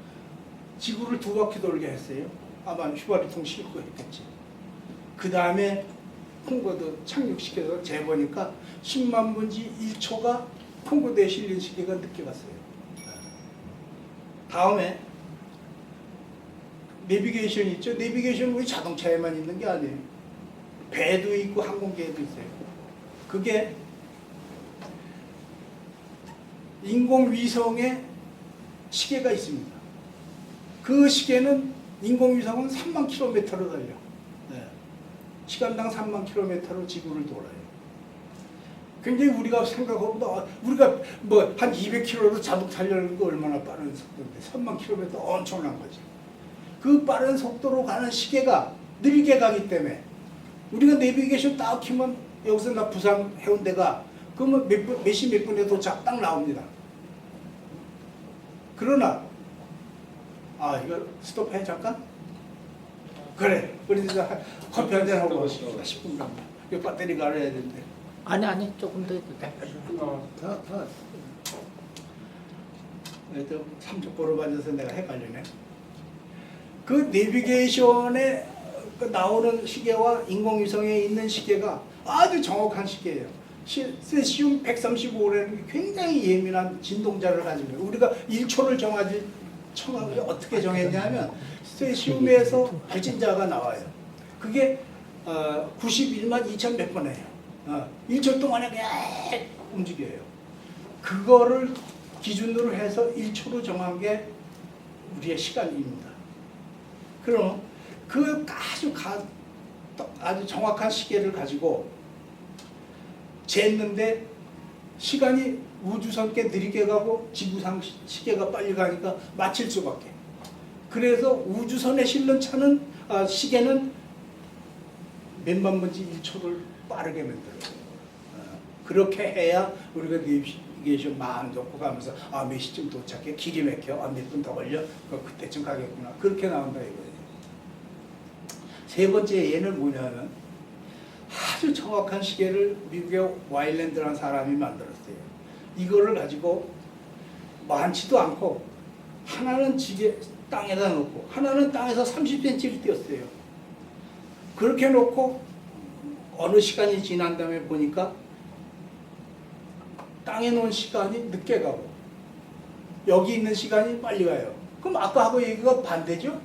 지구를 2바퀴 돌게 했어요. 아마 휘발유통 싣고 했겠지. 그 다음에 콩보드 착륙시켜서 재보니까 10만 분지 1초가 콩보드에 실린 시계가 늦게 갔어요. 다음에 내비게이션 있죠. 내비게이션은 우리 자동차에만 있는 게 아니에요. 배도 있고 항공기에도 있어요. 그게 인공위성에 시계가 있습니다. 그 시계는 인공위성은 3만 킬로미터로 달려. 네. 시간당 3만 킬로미터로 지구를 돌아요. 굉장히 우리가 생각보다 우리가 뭐 한 200km로 자동 달려는 거 얼마나 빠른 속도인데 3만 킬로미터 엄청난 거지. 그 빠른 속도로 가는 시계가 느리게 가기 때문에 우리가 내비게이션 딱 키면 여기서 나 부산 해운대가 그러면 몇 시 몇 분에 도착 딱 나옵니다. 그러나 이거 스톱해 잠깐? 그래 우리 이제 커피 한잔 하고 10분 간다. 이 배터리 갈아야 되는데. 아니 조금 더 해도 돼. 더. 또 삼척보로 앉아서 내가 헷갈리네. 그 내비게이션에 그 나오는 시계와 인공위성에 있는 시계가 아주 정확한 시계예요. 세시움 135라는 게 굉장히 예민한 진동자를 가지고 있어요. 우리가 1초를 청하기 어떻게 정했냐면 세시움에서 발진자가 나와요. 그게 91만 2천 몇 번이에요. 1초 동안에 그냥 움직여요. 그거를 기준으로 해서 1초로 정한 게 우리의 시간입니다. 그럼 그 아주 정확한 시계를 가지고 쟀는데 시간이 우주선께 느리게 가고 지구상 시계가 빨리 가니까 맞출 수밖에. 그래서 우주선에 실는 시계는 몇만 번째 1초를 빠르게 만들어요. 그렇게 해야 우리가 내비게이션 마음 놓고 가면서 몇 시쯤 도착해 길이 막혀 몇 분 더 걸려 그때쯤 가겠구나 그렇게 나온다 이거예요. 세 번째 얘는 뭐냐면 아주 정확한 시계를 미국의 와일랜드라는 사람이 만들었어요. 이거를 가지고 많지도 않고 하나는 땅에다 놓고 하나는 땅에서 30cm를 띄었어요. 그렇게 놓고 어느 시간이 지난 다음에 보니까 땅에 놓은 시간이 늦게 가고 여기 있는 시간이 빨리 가요. 그럼 아까하고 얘기가 반대죠?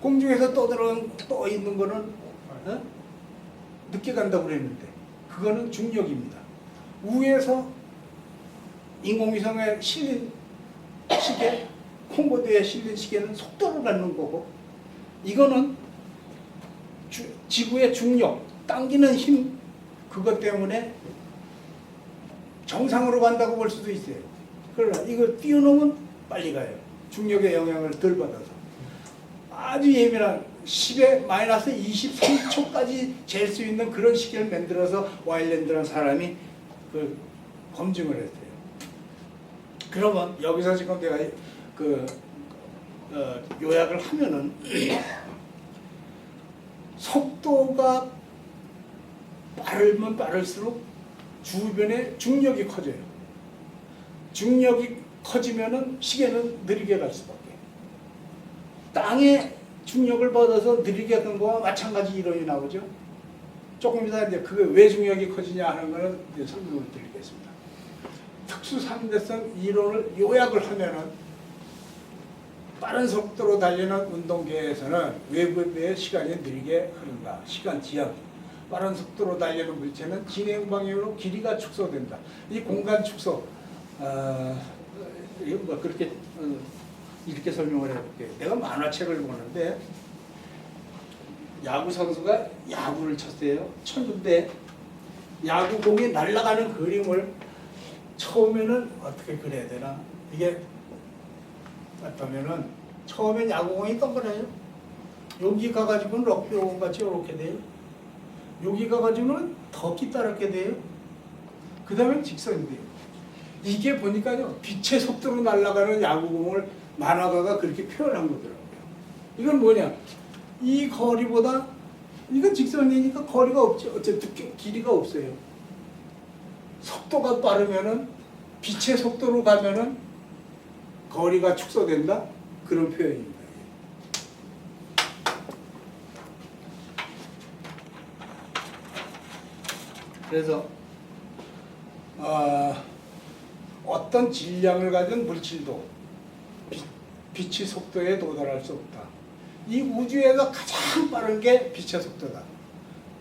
공중에서 떠 있는 거는 늦게 간다고 그랬는데 그거는 중력입니다. 위에서 인공위성에 실린 시계, 콩고드에 실린 시계는 속도를 갖는 거고 이거는 지구의 중력, 당기는 힘 그것 때문에 정상으로 간다고 볼 수도 있어요. 그러나 이거 띄워놓으면 빨리 가요. 중력의 영향을 덜 받아서. 아주 예민한 10에 마이너스 23초까지 잴 수 있는 그런 시계를 만들어서 와일랜드라는 사람이 그 검증을 했어요. 그러면 여기서 지금 내가 요약을 하면은 속도가 빠르면 빠를수록 주변에 중력이 커져요. 중력이 커지면은 시계는 느리게 갈 수밖에. 땅에 중력을 받아서 느리게 간 거와 마찬가지 이론이 나오죠. 조금 이따 이제 그게 왜 중력이 커지냐 하는 거는 이제 설명을 드리겠습니다. 특수 상대성 이론을 요약을 하면은 빠른 속도로 달리는 운동계에서는 외부의 시간이 느리게 흐른다. 시간 지연. 빠른 속도로 달리는 물체는 진행 방향으로 길이가 축소된다. 이 공간 축소, 뭐 그렇게 이렇게 설명을 해볼게요. 내가 만화책을 보는데 야구 선수가 야구를 쳤어요. 쳤는데 야구공이 날아가는 그림을 처음에는 어떻게 그려야 되나? 이게 어떠면은 처음엔 야구공이 동그래요. 여기 가가지고는 럭비공 같이 이렇게 돼요. 여기 가가지고는 더 끼따랗게 돼요. 그 다음에 직선이 돼요. 이게 보니까요 빛의 속도로 날아가는 야구공을 만화가가 그렇게 표현한 거더라고요. 이건 뭐냐? 이 거리보다 이건 직선이니까 거리가 없죠. 어쨌든 길이가 없어요. 속도가 빠르면은 빛의 속도로 가면은 거리가 축소된다. 그런 표현입니다. 그래서 어떤 질량을 가진 물질도 빛의 속도에 도달할 수 없다. 이 우주에서 가장 빠른 게 빛의 속도다.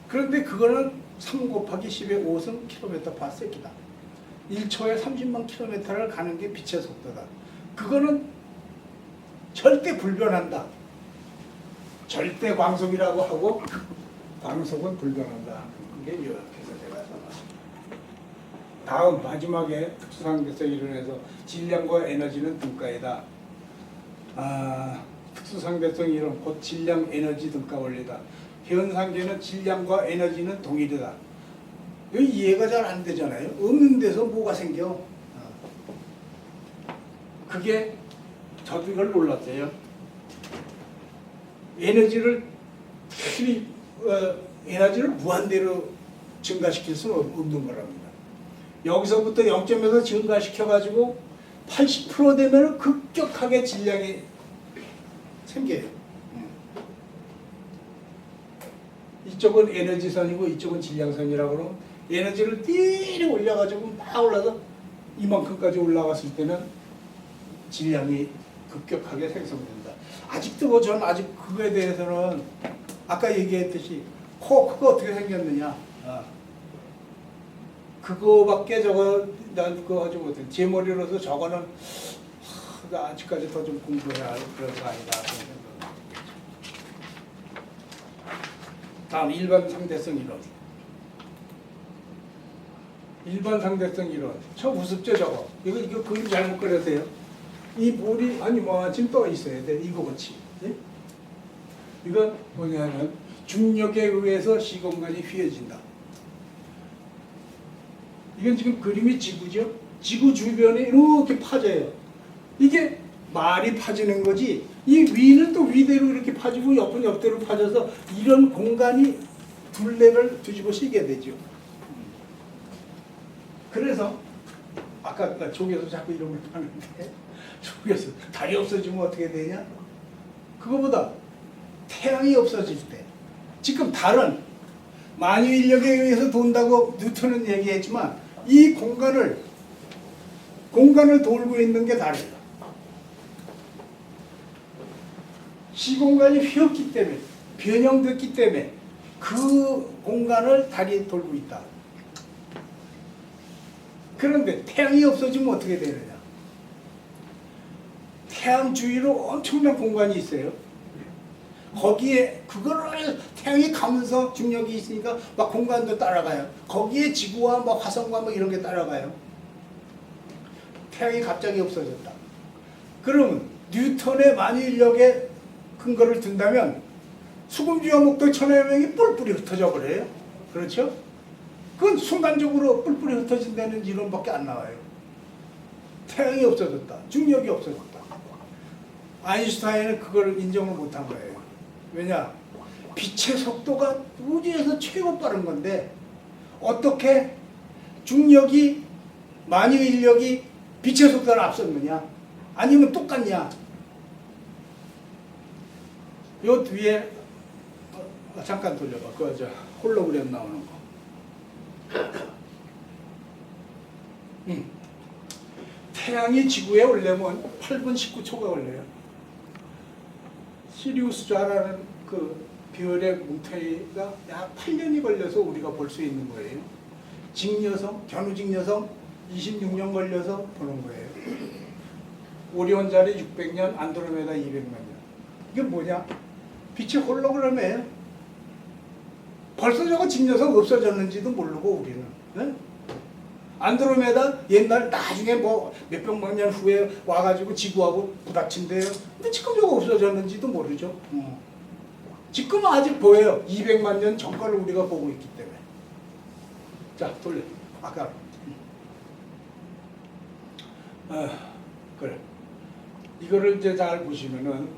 그런데 그거는 3 곱하기 10의 5승 km/s이다. 1초에 30만 km를 가는 게 빛의 속도다. 그거는 절대 불변한다. 절대 광속이라고 하고 광속은 불변한다. 그게 요약해서 제가 써놨습니다. 다음 마지막에 특수상대성 이론에서 질량과 에너지는 등가이다. 특수상대성 이론 곧 질량 에너지 등가 원리다. 현상계는 질량과 에너지는 동일이다. 이거 이해가 잘 안 되잖아요. 없는 데서 뭐가 생겨? 그게 저도 이걸 몰랐어요. 에너지를 특히 에너지를 무한대로 증가시킬 수는 없는 거랍니다. 여기서부터 0점에서 증가시켜가지고 80% 되면 급격하게 질량이 생겨요. 이쪽은 에너지선이고 이쪽은 질량선이라고 그러면 에너지를 띠리 올려가지고 막 올라서 이만큼까지 올라갔을 때는 질량이 급격하게 생성된다. 아직도 뭐 저는 아직 그거에 대해서는 아까 얘기했듯이 그거 어떻게 생겼느냐. 그거밖에 난 그거 하지 못해. 제 머리로서 저거는 나 아직까지 더 좀 공부해야 할 그런 거 아니다. 다음 일반 상대성 이론. 일반 상대성 이론. 저 우습죠 저거. 이거 그림 잘못 그려세요. 이 볼이 아니 뭐 지금 떠 있어야 돼. 이거 같이. 네? 이건 뭐냐면 중력에 의해서 시공간이 휘어진다. 이건 지금 그림이 지구죠. 지구 주변에 이렇게 파져요. 이게 말이 파지는 거지. 이 위는 또 위대로 이렇게 파지고 옆은 옆대로 파져서 이런 공간이 둘레를 뒤집어 쓰게 되죠. 그래서 아까 조개서 자꾸 이름을 파는데 조개서 달이 없어지면 어떻게 되냐? 그거보다 태양이 없어질 때 지금 달은 만유 인력에 의해서 돈다고 뉴턴은 얘기했지만 이 공간을 돌고 있는 게 달이에요. 시공간이 휘었기 때문에 변형됐기 때문에 그 공간을 달이 돌고 있다. 그런데 태양이 없어지면 어떻게 되느냐? 태양 주위로 엄청난 공간이 있어요. 거기에 그거를 태양이 가면서 중력이 있으니까 막 공간도 따라가요. 거기에 지구와 막 화성과 막 이런 게 따라가요. 태양이 갑자기 없어졌다. 그러면 뉴턴의 만유인력에 근거를 둔다면 수금주와 목도 천의 명이 뿔뿔이 흩어져 버려요. 그렇죠? 그건 순간적으로 뿔뿔이 흩어진다는 이론밖에 안 나와요. 태양이 없어졌다. 중력이 없어졌다. 아인슈타인은 그걸 인정을 못한 거예요. 왜냐? 빛의 속도가 우주에서 최고 빠른 건데 어떻게 중력이 만유인력이 빛의 속도를 앞섰느냐? 아니면 똑같냐? 요 뒤에 잠깐 돌려봐. 그 저 홀로그램 나오는 거. 태양이 지구에 오려면 8분 19초가 걸려요. 시리우스자라는 그 별의 뭉텅이가 약 8년이 걸려서 우리가 볼 수 있는 거예요. 직녀성, 견우직녀성 26년 걸려서 보는 거예요. 오리온자리 600년, 안드로메다 200만 년. 이게 뭐냐? 빛의 홀로그램이에요. 벌써 저거 직녀성 없어졌는지도 모르고 우리는. 네? 안드로메다 옛날 나중에 뭐 몇백만 년 후에 와가지고 지구하고 부닥친대요. 근데 지금 저거 없어졌는지도 모르죠. 지금은 아직 보여요. 200만 년 전 거를 우리가 보고 있기 때문에. 자, 돌려. 아까. 그래. 이거를 이제 잘 보시면은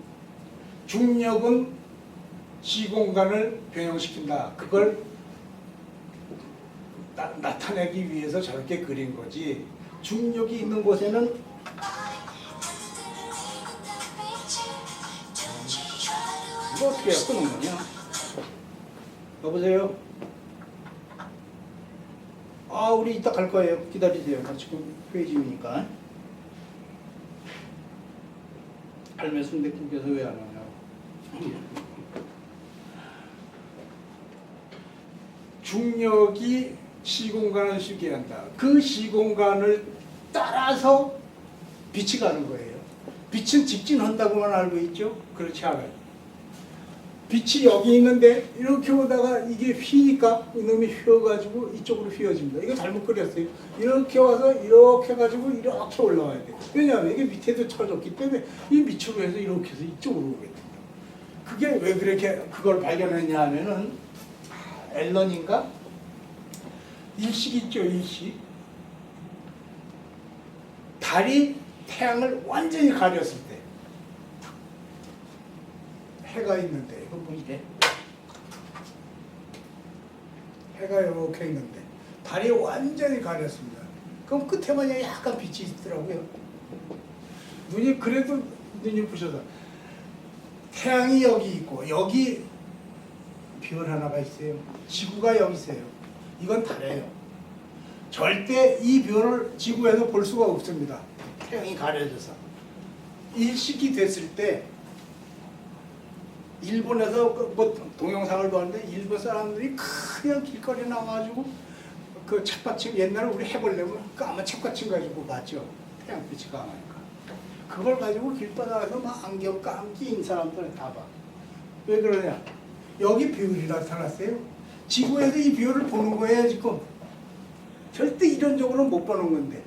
중력은 시공간을 변형시킨다. 그걸 나타내기 위해서 저렇게 그린 거지. 중력이 있는 곳에는 이거 어떻게 해요? 끄는 거냐? 여보세요? 우리 이따 갈 거예요. 기다리세요. 나 지금 회의 중이니까. 할매 순댓국에서 왜 안 오냐? 중력이 시공간을 쉬게 한다. 그 시공간을 따라서 빛이 가는 거예요. 빛은 직진한다고만 알고 있죠? 그렇지 않아요. 빛이 여기 있는데 이렇게 오다가 이게 휘니까 이놈이 휘어가지고 이쪽으로 휘어집니다. 이거 잘못 그렸어요. 이렇게 와서 이렇게 해가지고 이렇게 올라와야 돼요. 왜냐하면 이게 밑에도 쳐졌기 때문에 이 밑으로 해서 이렇게 해서 이쪽으로 오게 됩니다. 그게 왜 그렇게 그걸 발견했냐 하면은 앨런인가? 일식 있죠, 일식. 달이 태양을 완전히 가렸을 때 해가 있는데 이거 뭐 이래? 해가 이렇게 있는데 달이 완전히 가렸습니다. 그럼 끝에만 약간 빛이 있더라고요. 눈이 그래도 눈이 부셔서 태양이 여기 있고 여기 별 하나가 있어요. 지구가 여기 있어요. 이건 달이에요. 절대 이 별을 지구에서 볼 수가 없습니다. 태양이 가려져서. 일식이 됐을 때 일본에서 뭐 동영상을 봤는데 일본 사람들이 그냥 길거리에 나와가지고 그 책받침 옛날에 우리 해보려면 까만 책받침 가지고 봤죠. 태양빛이 강하니까. 그걸 가지고 길바닥에서 막 안경 끼인 사람들 다 봐. 왜 그러냐? 여기 별이 나타났어요. 지구에서 이 별을 보는 거예요 지금. 절대 이론적으로 못 보는 건데.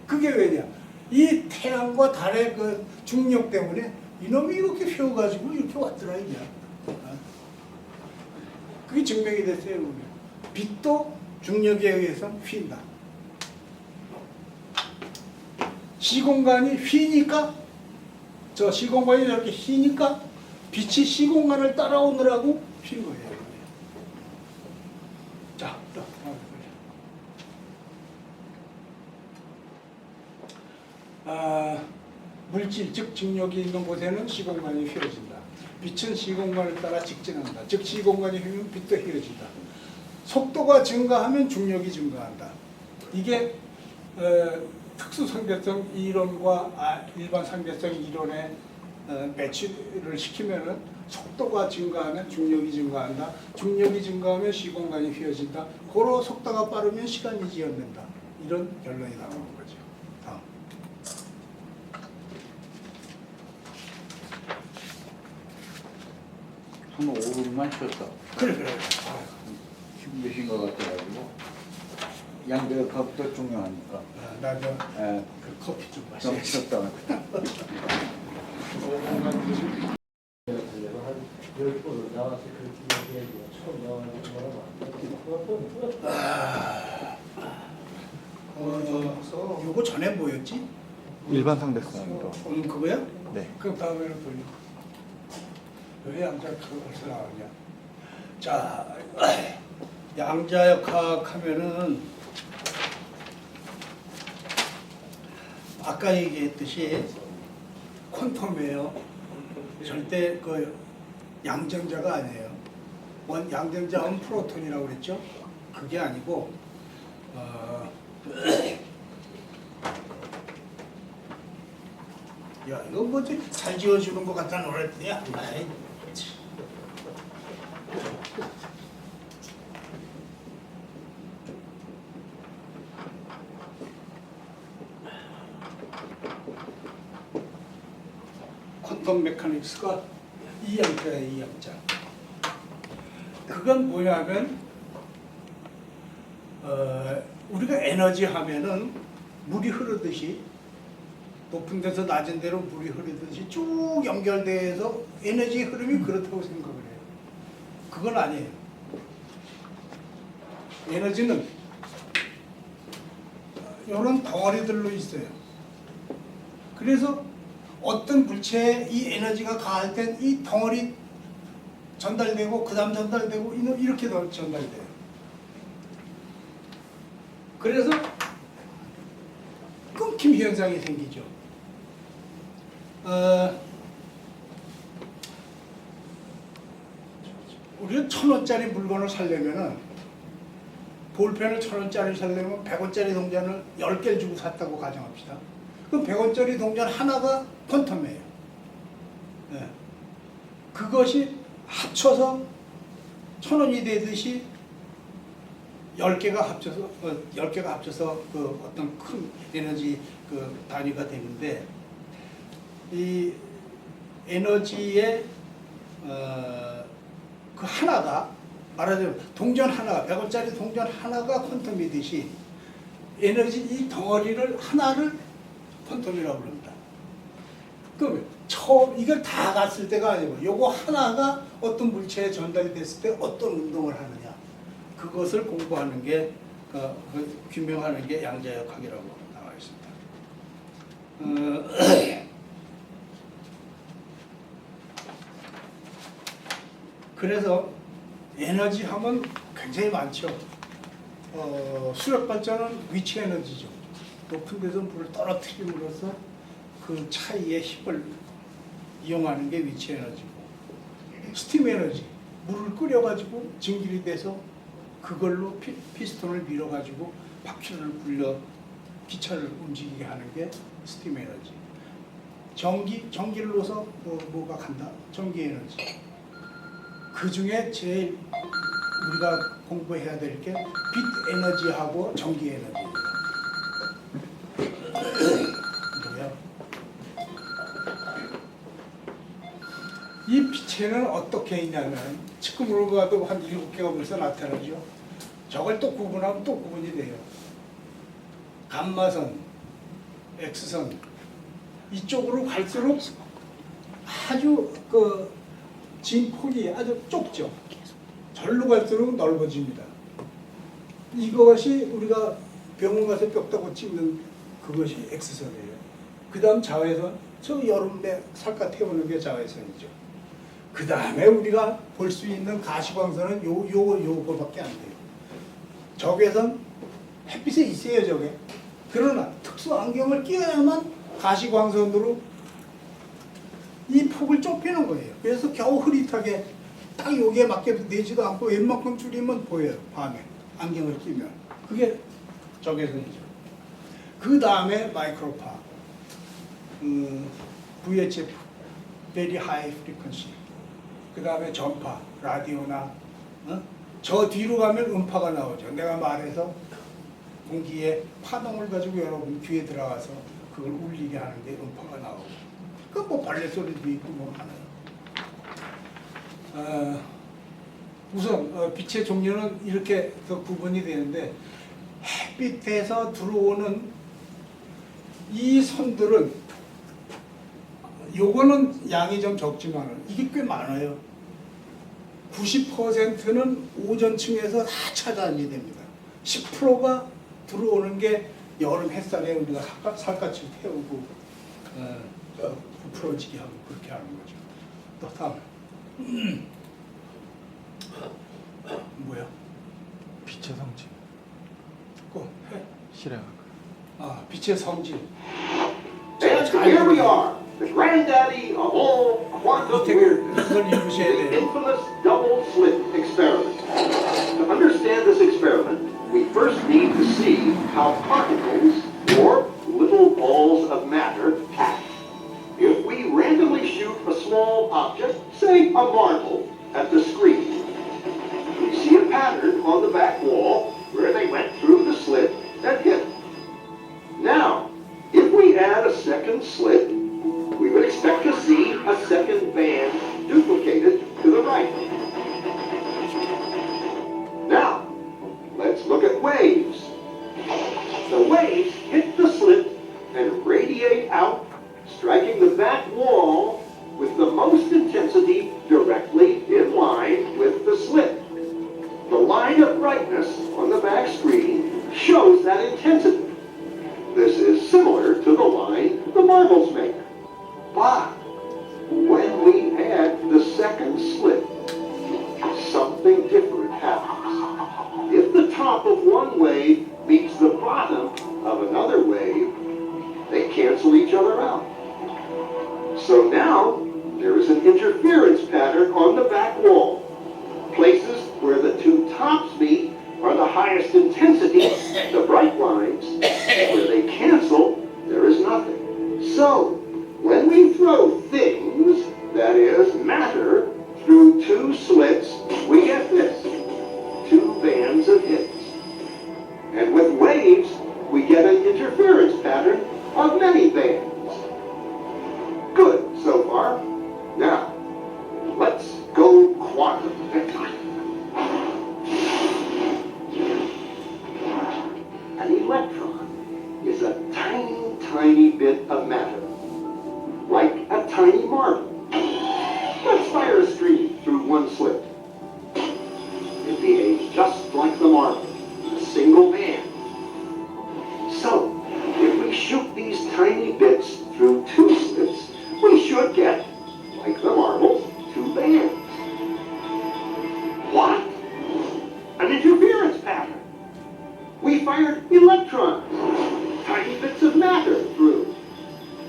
그게 왜냐? 이 태양과 달의 그 중력 때문에 이놈이 이렇게 휘어가지고 이렇게 왔더라 이게. 그게 증명이 됐어요. 보면. 빛도 중력에 의해서 휜다. 시공간이 휘니까 저 시공간이 이렇게 휘니까 빛이 시공간을 따라오느라고 휜 거예요. 자, 또. 물질, 즉 중력이 있는 곳에는 시공간이 휘어진다. 빛은 시공간을 따라 직진한다. 즉 시공간이 휘면 빛도 휘어진다. 속도가 증가하면 중력이 증가한다. 이게 특수상대성 이론과 일반 상대성 이론에 매치를 시키면은 속도가 증가하면 중력이 증가한다. 중력이 증가하면 시공간이 휘어진다. 고로 속도가 빠르면 시간이 지연된다. 이런 결론이 나오는 거죠. 다음. 한 5분만 쉬었다. 그래. 힘드신 것 같아가지고 양배역학부터 중요하니까. 나도 예, 그 커피 좀 좀 마셔야지. 쉬었다. 요거 전에 뭐였지? 일반 상대성으로. 그거야? 네. 그럼 다음에는 돌려. 왜 양자역학 벌써 나왔냐? 자, 양자역학 하면은 아까 얘기했듯이 퀀텀이에요. 절대 그 양전자가 아니에요. 양전자 하면 프로톤이라고 그랬죠? 그게 아니고 야, 이거 뭐지? 잘 지어주는 것 같다 그랬더니 아이, 퀀텀 메카닉스가 이 양자야, 이 양자. 그건 뭐냐면 우리가 에너지 하면은 물이 흐르듯이 높은 데서 낮은 데로 물이 흐르듯이 쭉 연결돼서 에너지 흐름이 그렇다고 생각을 해요. 그건 아니에요. 에너지는 이런 덩어리들로 있어요. 그래서 어떤 물체에 이 에너지가 가할 땐 이 덩어리 전달되고 그 다음 전달되고 이렇게 전달돼요. 그래서 끊김 현상이 생기죠. 우리가 1,000원짜리 물건을 사려면은 볼펜을 1,000원짜리 사려면 100원짜리 동전을 10개를 주고 샀다고 가정합시다. 그럼 100원짜리 동전 하나가 퀀텀이에요. 네. 그것이 합쳐서 1,000원이 되듯이 10개가 합쳐서 그 어떤 큰 에너지 그 단위가 되는데 이 에너지의 그 하나가 말하자면 동전 하나, 100원짜리 동전 하나가 퀀텀이듯이 에너지 이 덩어리를 하나를 퀀텀이라고 부릅니다. 그러면 처음 이걸 다 갔을 때가 아니고 요거 하나가 어떤 물체에 전달이 됐을 때 어떤 운동을 하느냐 그것을 공부하는 게 규명하는 게 양자역학이라고 나와 있습니다. 그래서 에너지 하면 굉장히 많죠. 수력 발전은 위치 에너지죠. 높은 데서 물을 떨어뜨림으로써 그 차이의 힘을 이용하는 게 위치 에너지고, 스팀 에너지, 물을 끓여가지고 증기이 돼서 그걸로 피스톤을 밀어가지고 바퀴를 굴려 기차를 움직이게 하는 게 스팀 에너지. 전기를 넣어서 뭐가 간다? 전기 에너지. 그 중에 제일 우리가 공부해야 될 게 빛 에너지하고 전기 에너지입니다. 이 빛에는 어떻게 있냐면 지금으로 봐도 한 7개가 벌써 나타나죠. 저걸 또 구분하면 또 구분이 돼요. 감마선, X선 이쪽으로 갈수록 아주 진폭이 아주 좁죠. 절로 갈수록 넓어집니다. 이것이 우리가 병원 가서 뼈다고 찍는 그것이 X선이에요. 그 다음 자외선, 저 여름에 살갗 태우는 게 자외선이죠. 그 다음에 우리가 볼 수 있는 가시광선은 요거밖에 안 돼요. 적외선, 햇빛에 있어요, 저게. 그러나 특수 안경을 끼워야만 가시광선으로 이 폭을 좁히는 거예요. 그래서 겨우 흐릿하게 딱 여기에 맞게 내지도 않고 웬만큼 줄이면 보여요. 밤에 안경을 끼면. 그게 적외선이죠. 그 다음에 마이크로파, VHF, Very High Frequency. 그 다음에 전파, 라디오나 저 뒤로 가면 음파가 나오죠. 내가 말해서 공기에 파동을 가지고 여러분 귀에 들어가서 그걸 울리게 하는데 음파가 나오고, 그 뭐 발레 소리도 있고 뭐 많아요. 우선 빛의 종류는 이렇게 더 구분이 되는데, 햇빛에서 들어오는 이 선들은 요거는 양이 좀 적지만 이게 꽤 많아요. 90%는 오전층에서 다 차단이 됩니다. 10%가 들어오는 게 여름 햇살에 우리가 살갗을 태우고 부풀어지게 하고 그렇게 하는 거죠. 또 다음 뭐야? 빛의 성질. 꼭 해. 실행학. 빛의 성질. And here we are, the granddaddy of all quantum weirdness, 이걸 읽으셔야 the 돼요. infamous double slit experiment. To understand this experiment, we first need to see how particles, or little balls of matter, act. If we randomly shoot a small object, say a marble, at the screen, we see a pattern on the back wall where they went through the slit and hit. Now, if we add a second slit, we would expect to see a second band duplicated to the right. Now, let's look at waves. The waves hit the slit and radiate out, striking the back wall with the most intensity directly in line with the slit. The line of brightness on the back screen shows that intensity. This is similar to the line the marbles make. But when we add the second slit, something different happens. If the top of one wave meets the bottom of another wave, they cancel each other out. So now there is an interference pattern on the back wall. Places where the two tops meet are the highest intensity, the bright lines. Where they cancel, there is nothing. So, when we throw things, that is, matter, through two slits, we get this. Two bands of hits. And with waves, we get an interference pattern of many bands. Good so far. Now, let's go quantum. tiny bit of matter, like a tiny marble. Let's fire a stream through one slit. It behaves just like the marble, a single band. So, if we shoot these tiny bits through two slits, we should get, like the marbles, two bands. What? An interference pattern. We fired electrons, tiny bits of matter through.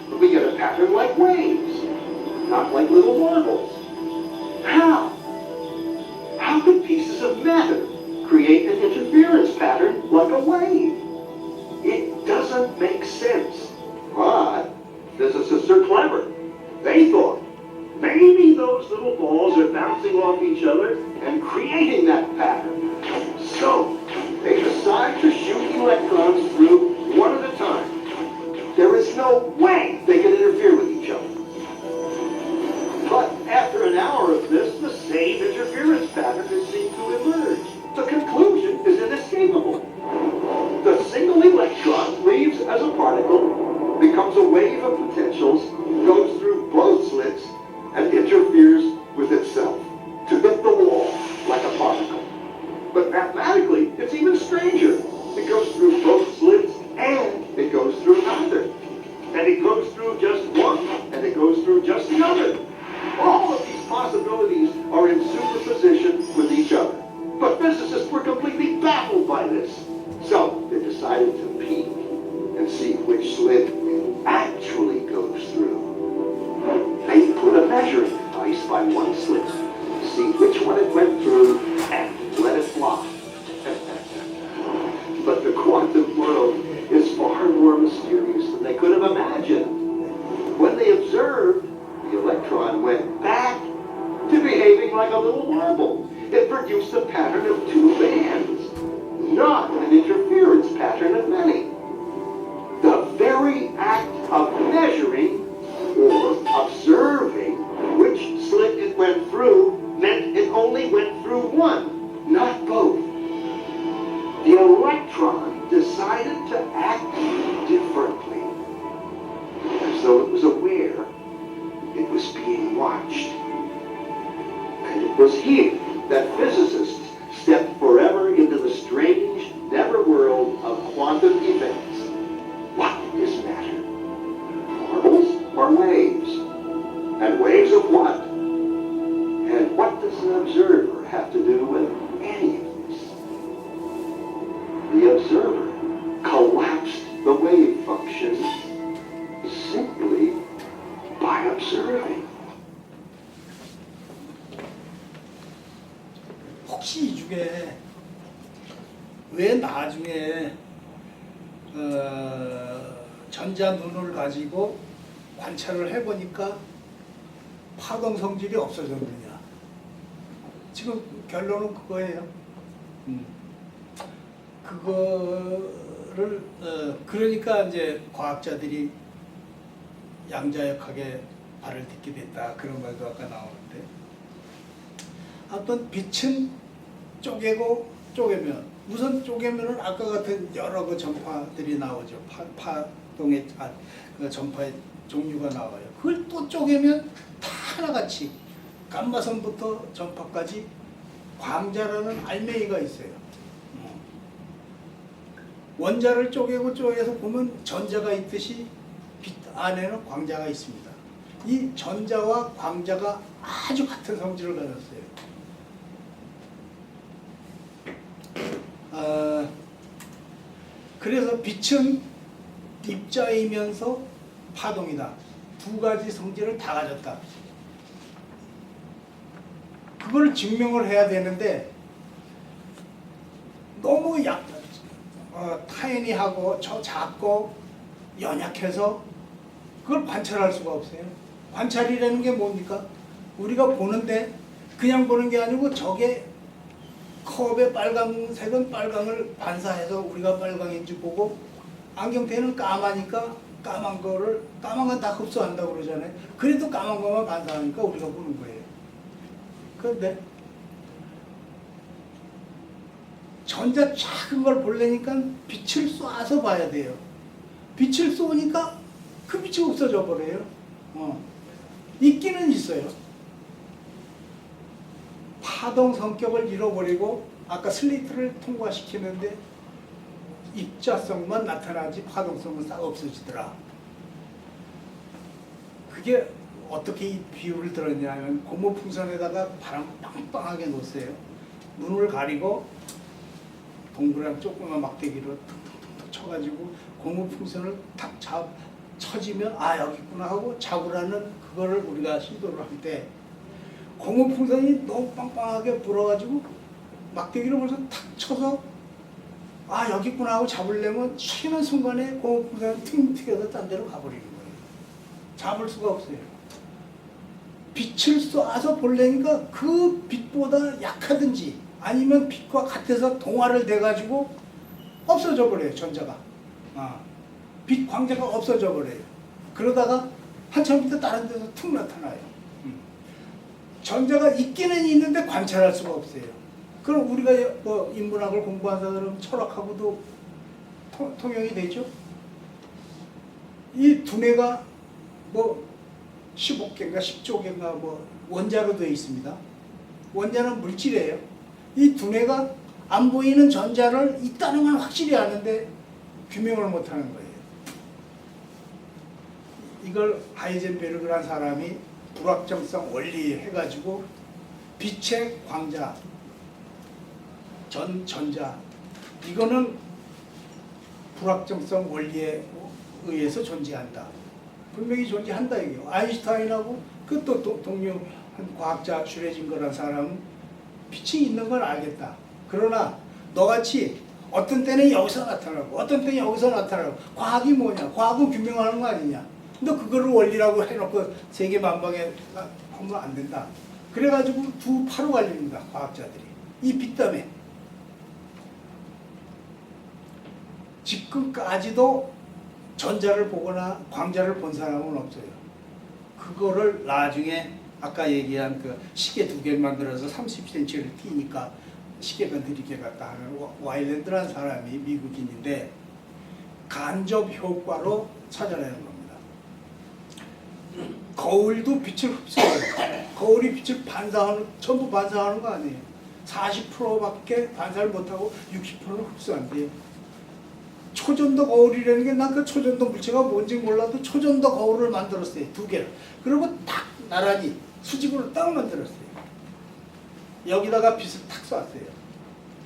But we get a pattern like waves, not like little marbles. How? How could pieces of matter create an interference pattern like a wave? It doesn't make sense. But physicists are clever. They thought, maybe those little balls are bouncing off each other and creating that pattern. So, they decide to shoot electrons through one at a time. There is no way they can interfere with each other. But after an hour of this, the same interference pattern is seen to emerge. The conclusion is inescapable. The single electron leaves as a particle, becomes a wave of potentials, goes through both slits, and interferes with itself to hit the wall like a particle. But mathematically, it's even stranger. It goes through both slits and it goes through neither. And it goes through just one and it goes through just the other. All of these possibilities are in superposition with each other. But physicists were completely baffled by this. So they decided to peek and see which slit it actually goes through. They put a measuring device by one slit to see which one it went through and let it fly. But the quantum world is far more mysterious than they could have imagined. When they observed, the electron went back to behaving like a little marble. It produced a pattern of two bands, not an interference pattern of many. The very act of measuring or observing which slit it went through meant it only went through one, not both. The electron decided to act differently, as though it was aware it was being watched. And it was here that physicists stepped forever into the strange, never-world of quantum events. What is matter? Marbles or waves? And waves of what? And what does an observer have to do with any of this? The observer collapsed the wave function simply by observing. 혹시 이 중에 왜 나중에 전자눈을 가지고 관찰을 해보니까 파동 성질이 없어졌느냐? 지금 결론은 그거예요. 그거를 그러니까 이제 과학자들이 양자역학에 발을 딛게 됐다 그런 말도 아까 나오는데, 아무튼 빛은 쪼개고 쪼개면, 우선 쪼개면은 아까 같은 여러 그 전파들이 나오죠. 파동의 그 전파의 종류가 나와요. 그걸 또 쪼개면 다 하나같이 감마선부터 전파까지 광자라는 알맹이가 있어요. 원자를 쪼개고 쪼개서 보면 전자가 있듯이 빛 안에는 광자가 있습니다. 이 전자와 광자가 아주 같은 성질을 가졌어요. 그래서 빛은 입자이면서 파동이다. 두 가지 성질을 다 가졌다. 그걸 증명을 해야 되는데 너무 타이니하고 작고 연약해서 그걸 관찰할 수가 없어요. 관찰이라는 게 뭡니까? 우리가 보는데 그냥 보는 게 아니고 저게 컵의 빨강색은 빨강을 반사해서 우리가 빨강인지 보고, 안경테는 까마니까 까만 건 다 흡수한다고 그러잖아요. 그래도 까만 것만 반사하니까 우리가 보는 거예요. 그런데 전자 작은 걸 보려니까 빛을 쏴서 봐야 돼요. 빛을 쏘니까 그 빛이 없어져 버려요. 있기는 있어요. 파동 성격을 잃어버리고 아까 슬리트를 통과시키는데 입자성만 나타나지 파동성은 싹 없어지더라. 그게 어떻게 이 비유를 들었냐면 고무풍선에다가 바람 빵빵하게 놓으세요. 문을 가리고 동그란 조그만 막대기로 툭툭툭툭 쳐가지고 고무풍선을 탁 쳐지면 아 여기 있구나 하고 잡으라는 그거를 우리가 시도를 할 때 고무풍선이 너무 빵빵하게 불어가지고 막대기로 벌써 탁 쳐서 아 여기 있구나 하고 잡으려면 쉬는 순간에 고무풍선이 튕 튀겨서 딴 데로 가버리는 거예요. 잡을 수가 없어요. 빛을 쏴서 보려니까 그 빛보다 약하든지 아니면 빛과 같아서 동화를 내가지고 없어져 버려요. 전자가. 빛 광자가 없어져 버려요. 그러다가 한참 있다 다른 데서 툭 나타나요. 전자가 있기는 있는데 관찰할 수가 없어요. 그럼 우리가 뭐 인문학을 공부한 사람은 철학하고도 통용이 되죠. 이 두뇌가 뭐 15개인가 10조 개인가 뭐 원자로 되어 있습니다. 원자는 물질이에요. 이 두뇌가 안 보이는 전자를 있다는 건 확실히 아는데 규명을 못하는 거예요. 이걸 하이젠베르그란 사람이 불확정성 원리 해가지고 빛의 광자, 전자 이거는 불확정성 원리에 의해서 존재한다. 분명히 존재한다 이게요. 아인슈타인하고 그 또 동료 한 과학자 슈레징거라는 사람은 빛이 있는 걸 알겠다. 그러나 너같이 어떤 때는 여기서 나타나고 어떤 때는 여기서 나타나고 과학이 뭐냐? 과학은 규명하는 거 아니냐? 너 그거를 원리라고 해놓고 세계 만방에 하면 안 된다. 그래가지고 두 파로 갈립니다. 과학자들이. 이 빛 때문에. 지금까지도 전자를 보거나 광자를 본 사람은 없어요. 그거를 나중에 아까 얘기한 그 시계 2개 만들어서 30cm를 띄니까 시계가 느리게 갔다 하는 와일랜드라는 사람이 미국인인데 간접 효과로 찾아내는 겁니다. 거울도 빛을 흡수해요. 거울이 빛을 전부 반사하는 거 아니에요. 40%밖에 반사를 못하고 60%는 흡수한대요. 초전도 거울이라는 게 난 그 초전도 물체가 뭔지 몰라도 초전도 거울을 만들었어요. 2개를. 그리고 딱 나란히 수직으로 딱 만들었어요. 여기다가 빛을 탁 쐈어요.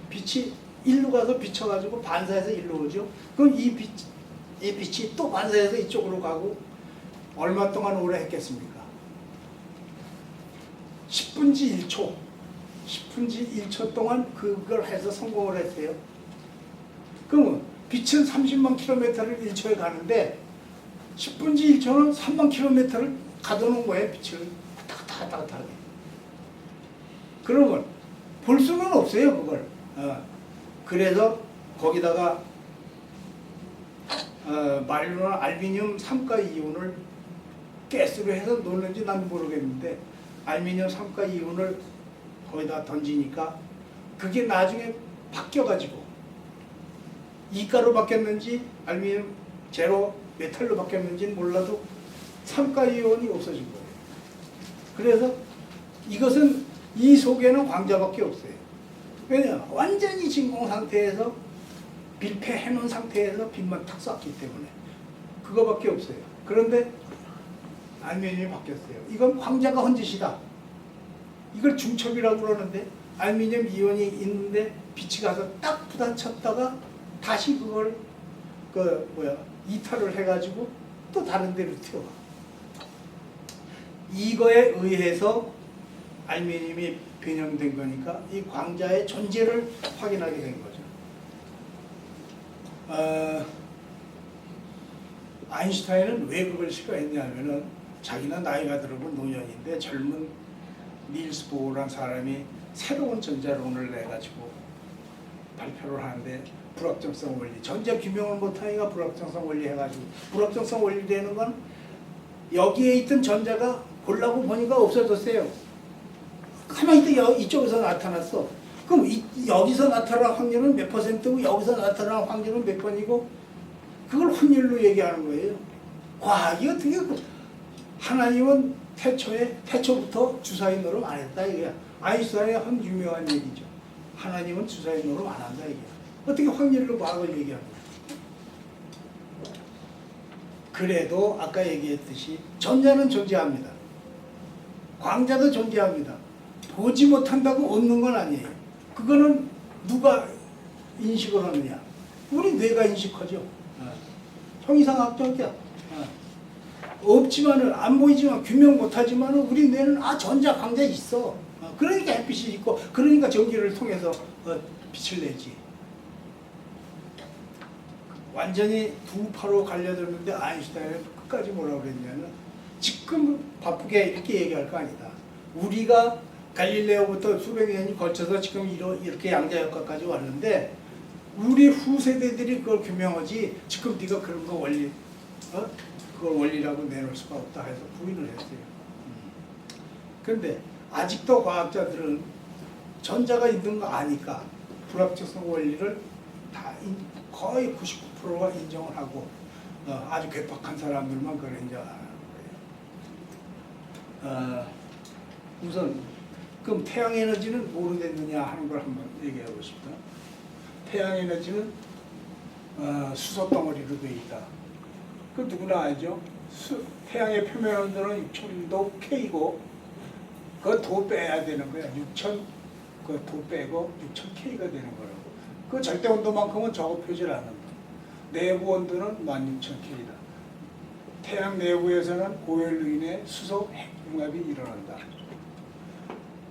빛이 일로 가서 비쳐가지고 반사해서 일로 오죠. 그럼 이 빛이 또 반사해서 이쪽으로 가고 얼마 동안 오래 했겠습니까? 10분지 1초. 10분지 1초 동안 그걸 해서 성공을 했어요. 그러면 빛은 30만 킬로미터를 1초에 가는데 10분지 1초는 3만 킬로미터를 가둬놓은 거예요. 빛을 왔다 갔다 하게. 그러면 볼 수는 없어요. 그걸. 그래서 거기다가 말로는 알루미늄 삼가 이온을 가스로 해서 놓는지 난 모르겠는데 알루미늄 삼가 이온을 거기다 던지니까 그게 나중에 바뀌어가지고 이가로 바뀌었는지 알루미늄 제로 메탈로 바뀌었는지는 몰라도 삼가 이온이 없어진 거예요. 그래서 이것은 이 속에는 광자밖에 없어요. 왜냐? 완전히 진공 상태에서 밀폐해 놓은 상태에서 빛만 탁 쐈기 때문에 그거밖에 없어요. 그런데 알루미늄이 바뀌었어요. 이건 광자가 한 짓이다. 이걸 중첩이라고 그러는데 알루미늄 이온이 있는데 빛이 가서 딱 부딪혔다가 다시 그걸 이탈을 해가지고 또 다른 데로 튀어가. 이거에 의해서 알루미늄이 변형된 거니까 이 광자의 존재를 확인하게 된 거죠. 아인슈타인은 왜 그걸 싫어했냐면은 자기는 나이가 들어본 노년인데 젊은 닐스 보어라는 사람이 새로운 전자론을 내가지고 발표를 하는데 불확정성 원리, 전자 규명을 못하니까 불확정성 원리 해가지고 불확정성 원리라는 건 여기에 있던 전자가 보려고 보니까 없어졌어요. 가만히 있다 이쪽에서 나타났어. 그럼 여기서 나타날 확률은 몇 %고 여기서 나타날 확률은 몇 번이고 그걸 확률로 얘기하는 거예요. 과학이 어떻게 하나님은 태초부터 주사위 노름 안 했다 이거야. 아인슈타인의 한 유명한 얘기죠. 하나님은 주사위 노름 안 한다 이거야. 어떻게 확률로 과학을 얘기합니까? 그래도 아까 얘기했듯이 전자는 존재합니다. 광자도 존재합니다. 보지 못한다고 없는 건 아니에요. 그거는 누가 인식을 하느냐? 우리 뇌가 인식하죠. 형이상학적이야. 없지만은 안 보이지만 규명 못하지만은 우리 뇌는 전자 광자 있어. 그러니까 햇빛이 있고 그러니까 전기를 통해서 빛을 내지. 완전히 두 파로 갈려들었는데 아인슈타인은 끝까지 뭐라고 그랬냐면 지금 바쁘게 이렇게 얘기할 거 아니다. 우리가 갈릴레오부터 수백 년이 걸쳐서 지금 이렇게 양자역학까지 왔는데 우리 후세대들이 그걸 규명하지 지금 네가 그런 거 원리 그걸 원리라고 내놓을 수가 없다 해서 부인을 했어요. 그런데 아직도 과학자들은 전자가 있는 거 아니까 불합격성 원리를 다 거의 99%가 인정을 하고 아주 괴팍한 사람들만 그걸 인정하는 거예요. 우선 그럼 태양 에너지는 뭐로 됐느냐 하는 걸 한번 얘기하고 싶다. 태양 에너지는 수소 덩어리로 되어 있다. 그 누구나 알죠. 태양의 표면 온도는 6000도 K고 그 도 빼야 되는 거야. 6000 그 도 빼고 6000K가 되는 거라고. 그 절대 온도만큼은 적어표질 않는다. 내부 온도는 16000K다. 태양 내부에서는 고열로 인해 수소 핵융합이 일어난다.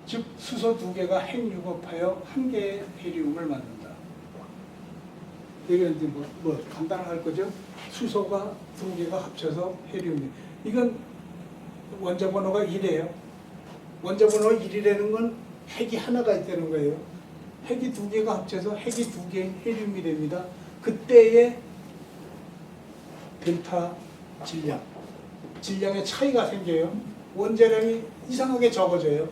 즉 수소 2개가 핵융합하여 1개의 헤리움을 만든다. 이게 이제 뭐 간단할 거죠. 수소가 2개가 합쳐서 헤리움이. 이건 원자 번호가 1이에요. 원자 번호가 1이라는 건 핵이 하나가 있다는 거예요. 핵이 2개가 합쳐서 핵이 2개의 헤리움이 됩니다. 그때의 델타 질량의 차이가 생겨요. 원자량이 이상하게 적어져요.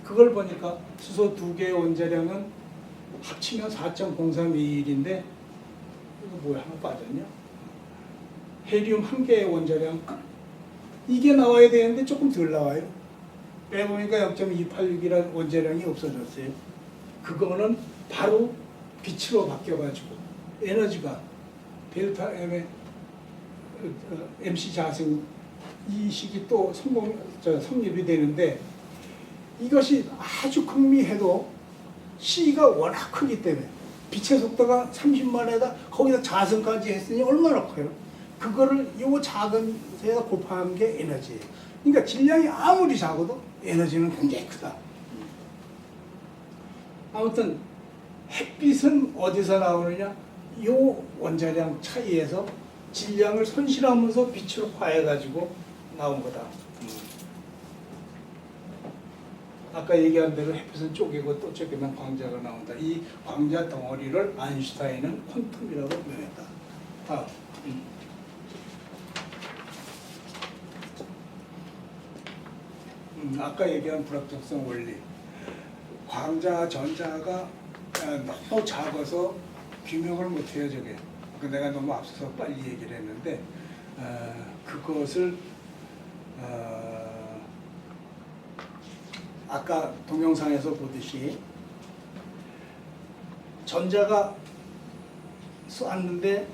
그걸 보니까 수소 2개의 원자량은 합치면 4.0321인데 이거 뭐야 하나 빠졌냐? 헤리움 1개의 원자량 이게 나와야 되는데 조금 덜 나와요. 빼보니까 0.286이라는 원자량이 없어졌어요. 그거는 바로 빛으로 바뀌어가지고 에너지가 델타 M의 MC 자승 이 식이 또 성립이 되는데 이것이 아주 극미해도 C가 워낙 크기 때문에 빛의 속도가 30만에다 거기다 자승까지 했으니 얼마나 커요? 그거를 요 작은 데다 곱한 게 에너지예요. 그러니까 질량이 아무리 작아도 에너지는 굉장히 크다. 아무튼 햇빛은 어디서 나오느냐? 요 원자량 차이에서 질량을 손실하면서 빛으로 화해가지고 나온 거다. 아까 얘기한 대로 햇빛은 쪼개고 또 쪼개면 광자가 나온다. 이 광자 덩어리를 아인슈타인은 퀀텀이라고 명했다. 다음. 아까 얘기한 불합격성 원리. 광자, 전자가 너무 작아서 규명을 못해요, 저게. 내가 너무 앞서서 빨리 얘기를 했는데 그것을 아까 동영상에서 보듯이 전자가 쏘았는데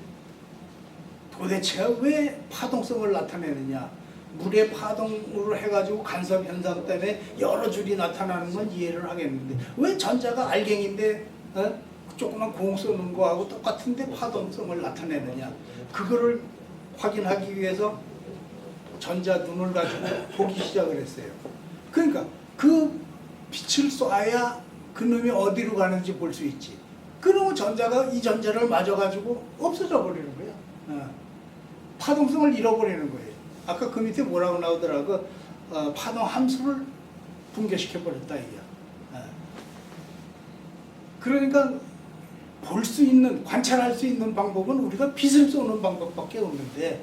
도대체 왜 파동성을 나타내느냐? 물의 파동으로 해가지고 간섭 현상 때문에 여러 줄이 나타나는 건 이해를 하겠는데 왜 전자가 알갱인데 조그만 공 쏘는 거하고 똑같은데 파동성을 나타내느냐? 그거를 확인하기 위해서 전자 눈을 가지고 보기 시작을 했어요. 그러니까 그 빛을 쏴야 그놈이 어디로 가는지 볼 수 있지. 그러면 전자가 이 전자를 맞아가지고 없어져 버리는 거야. 파동성을 잃어버리는 거예요. 아까 그 밑에 뭐라고 나오더라고. 파동 함수를 붕괴시켜 버렸다 이게. 그러니까 볼 수 있는, 관찰할 수 있는 방법은 우리가 빛을 쏘는 방법밖에 없는데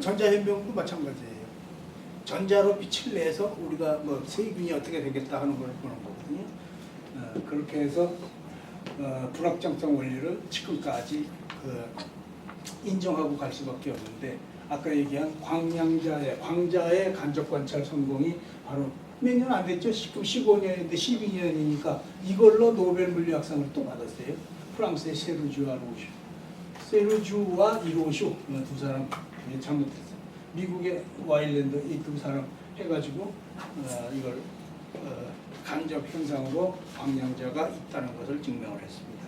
전자현명도 마찬가지예요. 전자로 빛을 내서 우리가 뭐 세균이 어떻게 되겠다 하는 걸 보는 거거든요. 그렇게 해서 불확정성 원리를 지금까지 인정하고 갈 수밖에 없는데 아까 얘기한 광자의 간접 관찰 성공이 바로 몇 년 안 됐죠? 지금 15년인데 12년이니까 이걸로 노벨 물리학상을 또 받았어요. 프랑스의 세르주와 이로슈 두 사람 잘못했어요. 미국의 와일랜드 이 두 사람 해가지고 이걸 간접 현상으로 광량자가 있다는 것을 증명을 했습니다.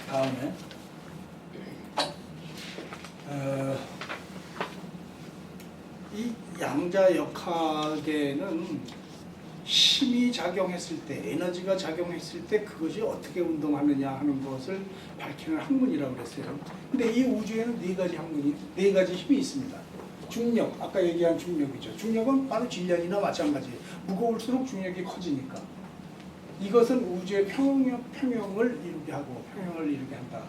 다음에 이 양자역학에는 힘이 작용했을 때, 에너지가 작용했을 때 그것이 어떻게 운동하느냐 하는 것을 밝히는 학문이라고 그랬어요. 근데 이 우주에는 네 가지 힘이 있습니다. 중력, 아까 얘기한 중력이죠. 중력은 바로 질량이나 마찬가지예요. 무거울수록 중력이 커지니까. 이것은 우주의 평형을 이루게 하고 평형을 이루게 한다.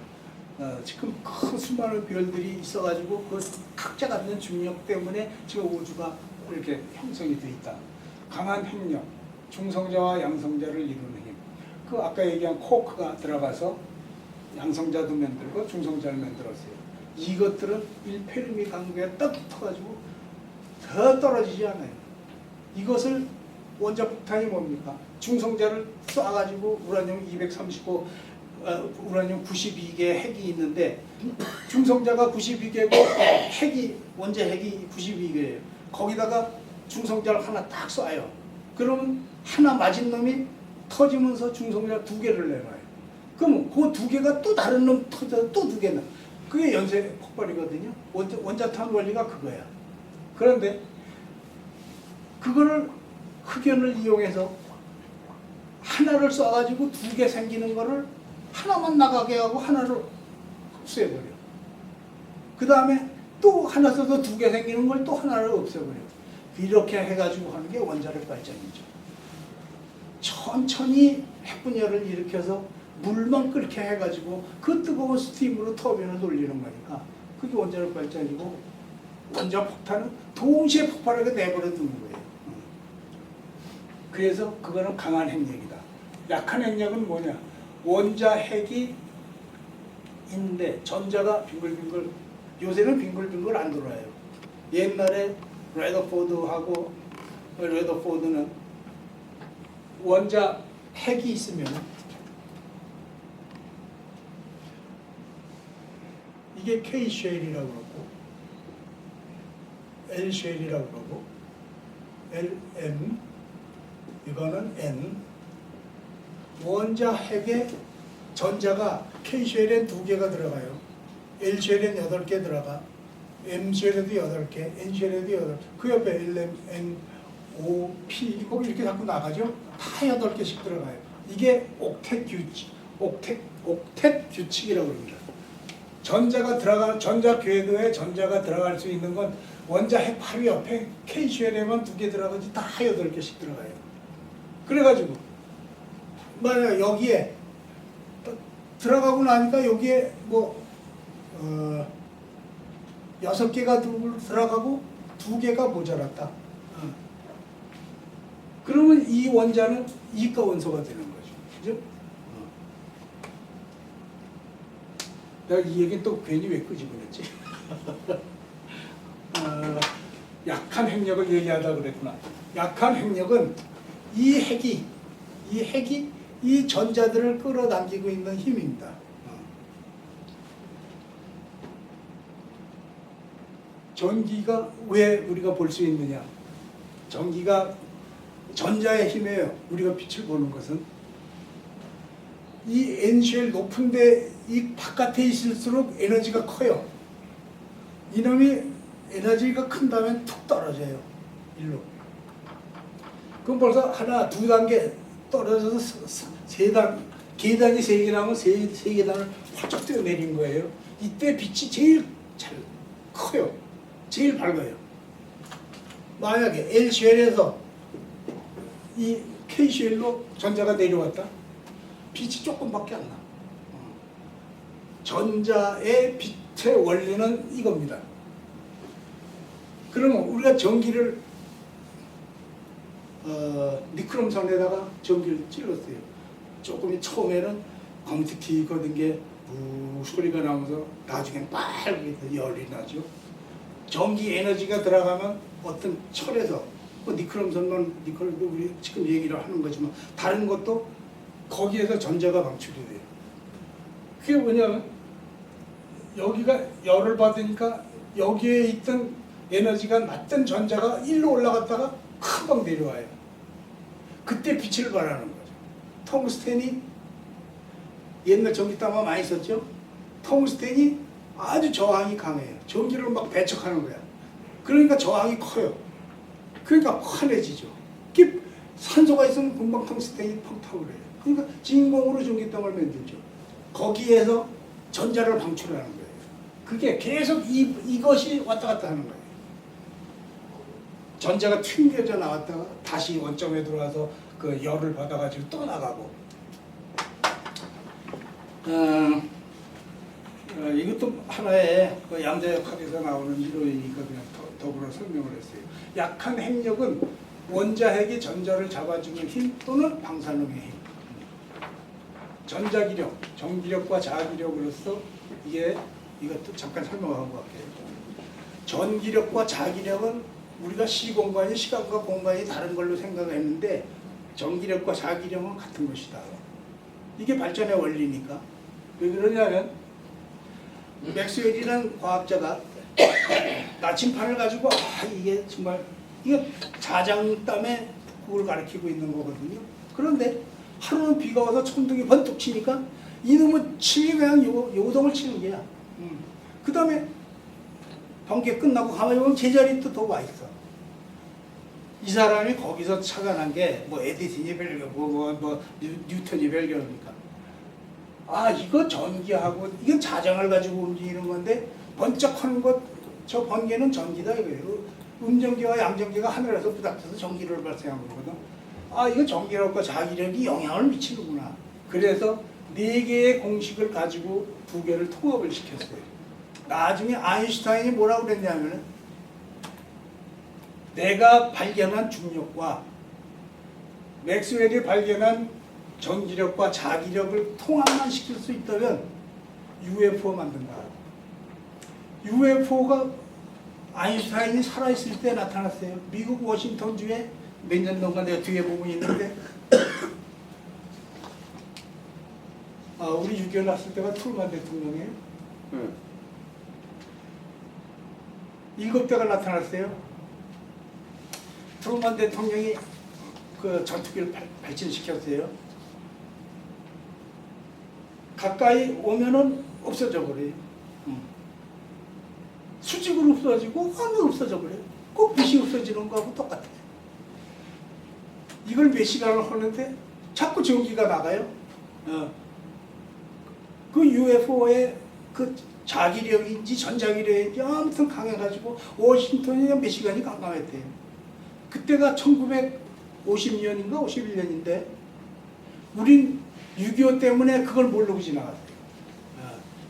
지금 큰 수많은 별들이 있어가지고 그 각자 갖는 중력 때문에 지금 우주가 이렇게 형성이 돼 있다. 강한 핵력, 중성자와 양성자를 이루는 힘. 그 아까 얘기한 코크가 들어가서 양성자도 만들고 중성자를 만들었어요. 이것들은 1페르미 강도에 딱 붙어가지고 더 떨어지지 않아요. 이것을 원자 폭탄이 뭡니까? 중성자를 쏴가지고 우라늄 235, 우라늄 92개 핵이 있는데 중성자가 92개고 원자 핵이 92개예요. 거기다가 중성자를 하나 딱 쏴요. 그러면 하나 맞은 놈이 터지면서 중성자 2개를 내놔요. 그러면 그 2개가 또 다른 놈 터져서 또 2개 나. 그게 연쇄 폭발이거든요. 원자탄 원리가 그거야. 그런데 그거를 흑연을 이용해서 하나를 쏴가지고 2개 생기는 거를 하나만 나가게 하고 하나를 흡수해버려. 그 다음에 또 하나 써서 2개 생기는 걸 또 하나를 없애버려. 이렇게 해가지고 하는 게 원자력 발전이죠. 천천히 핵분열을 일으켜서 물만 끓게 해가지고 그 뜨거운 스팀으로 터빈을 돌리는 거니까 그게 원자력 발전이고 원자 폭탄은 동시에 폭발하게 내버려 두는 거예요. 그래서 그거는 강한 핵력이다. 약한 핵력은 뭐냐? 원자 핵이 있는데 전자가 빙글빙글, 요새는 빙글빙글 안 돌아요. 옛날에 레더포드는 원자 핵이 있으면 이게 K 쉘이라고 그러고 L 쉘이라고 그러고 LM 이거는 N. 원자 핵에 전자가 K 쉘엔 2개가 들어가요. L 쉘엔 8개 들어가. M 쉘에도 8개, N 쉘에도 8개. 그 옆에 LM, N, O, P 거기 이렇게 자꾸 나가죠. 다 8개씩 들어가요. 이게 옥텟 규칙이라고 합니다. 전자 궤도에 전자가 들어갈 수 있는 건 원자 핵 바로 옆에 K 쉘에만 2개 들어가지 다 8개씩 들어가요. 그래가지고 만약 여기에 들어가고 나니까 여기에 6개가 들어가고 2개가 모자랐다. 그러면 이 원자는 이가 원소가 되는 거죠. 그죠? 내가 이 얘기는 또 괜히 왜 끄집어냈지? 약한 핵력을 얘기하다 그랬구나. 약한 핵력은 이 핵이 이 전자들을 끌어당기고 있는 힘입니다. 전기가 왜 우리가 볼 수 있느냐? 전기가 전자의 힘이에요. 우리가 빛을 보는 것은 이 N쉘 높은데 이 바깥에 있을수록 에너지가 커요. 이놈이 에너지가 큰 다음에 툭 떨어져요. 일로. 그럼 벌써 하나, 2단계 떨어져서 계단이 3개 나오면 3계단을 활짝 뛰어내린 거예요. 이때 빛이 제일 잘 커요. 제일 밝아요. 만약에 L쉘에서 이 K쉘로 전자가 내려왔다. 빛이 조금밖에 안 나. 전자의 빛의 원리는 이겁니다. 그러면 우리가 전기를 니크롬선에다가 전기를 찔렀어요. 조금 처음에는 검특히 거든 게 소리가 나면서 나중엔 빨갛게 열이 나죠. 전기 에너지가 들어가면 어떤 철에서 니클럼선만 니클도 우리 지금 얘기를 하는 거지만 다른 것도 거기에서 전자가 방출이 돼요. 그게 뭐냐면 여기가 열을 받으니까 여기에 있던 에너지가 낮던 전자가 일로 올라갔다가 금방 내려와요. 그때 빛을 발하는 거죠. 텅스텐이 옛날 전기담화 많이 썼죠. 텅스텐이 아주 저항이 강해요. 전기를 막 배척하는 거야. 그러니까 저항이 커요. 그러니까 환해지죠. 산소가 있으면 금방 텅스텐이 펑 타고 그래요. 그러니까 진공으로 전기담을 만들죠. 거기에서 전자를 방출하는 거예요. 그게 계속 이것이 왔다 갔다 하는 거예요. 전자가 튕겨져 나왔다가 다시 원점에 들어와서 그 열을 받아가지고 또 나가고. 이것도 하나의 그 양자역학에서 나오는 이론이니까 그냥 더불어 설명을 했어요. 약한 핵력은 원자핵이 전자를 잡아주는 힘 또는 방사능의 힘. 전자기력, 정기력과 자기력으로서 이것도 잠깐 설명하고 갈게요. 전기력과 자기력은 우리가 시공간이 시간과 공간이 다른 걸로 생각했는데 전기력과 자기력은 같은 것이다. 이게 발전의 원리니까. 왜 그러냐면 맥스웰이라는 과학자가 나침판을 가지고 이게 정말 이게 자장땀의 북극을 가리키고 있는 거거든요. 그런데 하루는 비가 와서 천둥이 번뜩 치니까 이놈은 침이 그냥 요동을 치는 거야. 그 다음에 번개 끝나고 가만히 보면 제자리에 또 와 있어. 이 사람이 거기서 착안한 게 뭐 에디슨이 발견하고 뭐 뉴턴이 발견하니까 이거 전기하고 이건 자장을 가지고 움직이는 건데 번쩍하는 것 저 번개는 전기다 이거예요. 음전기와 양전기가 하늘에서 부닥쳐서 전기를 발생하는 거거든. 이거 전기력과 자기력이 영향을 미치는구나. 그래서 4개의 공식을 가지고 2개를 통합을 시켰어요. 나중에 아인슈타인이 뭐라고 그랬냐면 내가 발견한 중력과 맥스웰이 발견한 전기력과 자기력을 통합만 시킬 수 있다면 UFO 만든다. UFO가 아인슈타인이 살아있을 때 나타났어요. 미국 워싱턴주에 몇 년 동안 내가 뒤에 보고 있는데 우리 6.25 났을 때가 트루먼 대통령이에요. 7대가 나타났어요. 트루먼 대통령이 그 전투기를 발진시켰어요. 가까이 오면은 없어져 버려요. 수직으로 없어지고 완전 없어져 버려요. 꼭 빛이 없어지는 거하고 똑같아요. 이걸 몇 시간을 하는데 자꾸 전기가 나가요. 그 UFO의 그 자기력인지 전자기력인지 아무튼 강해가지고 워싱턴이 몇 시간이 깜깜했대요. 그때가 1950년인가 51년인데 우린 6.25 때문에 그걸 모르고 지나갔어요.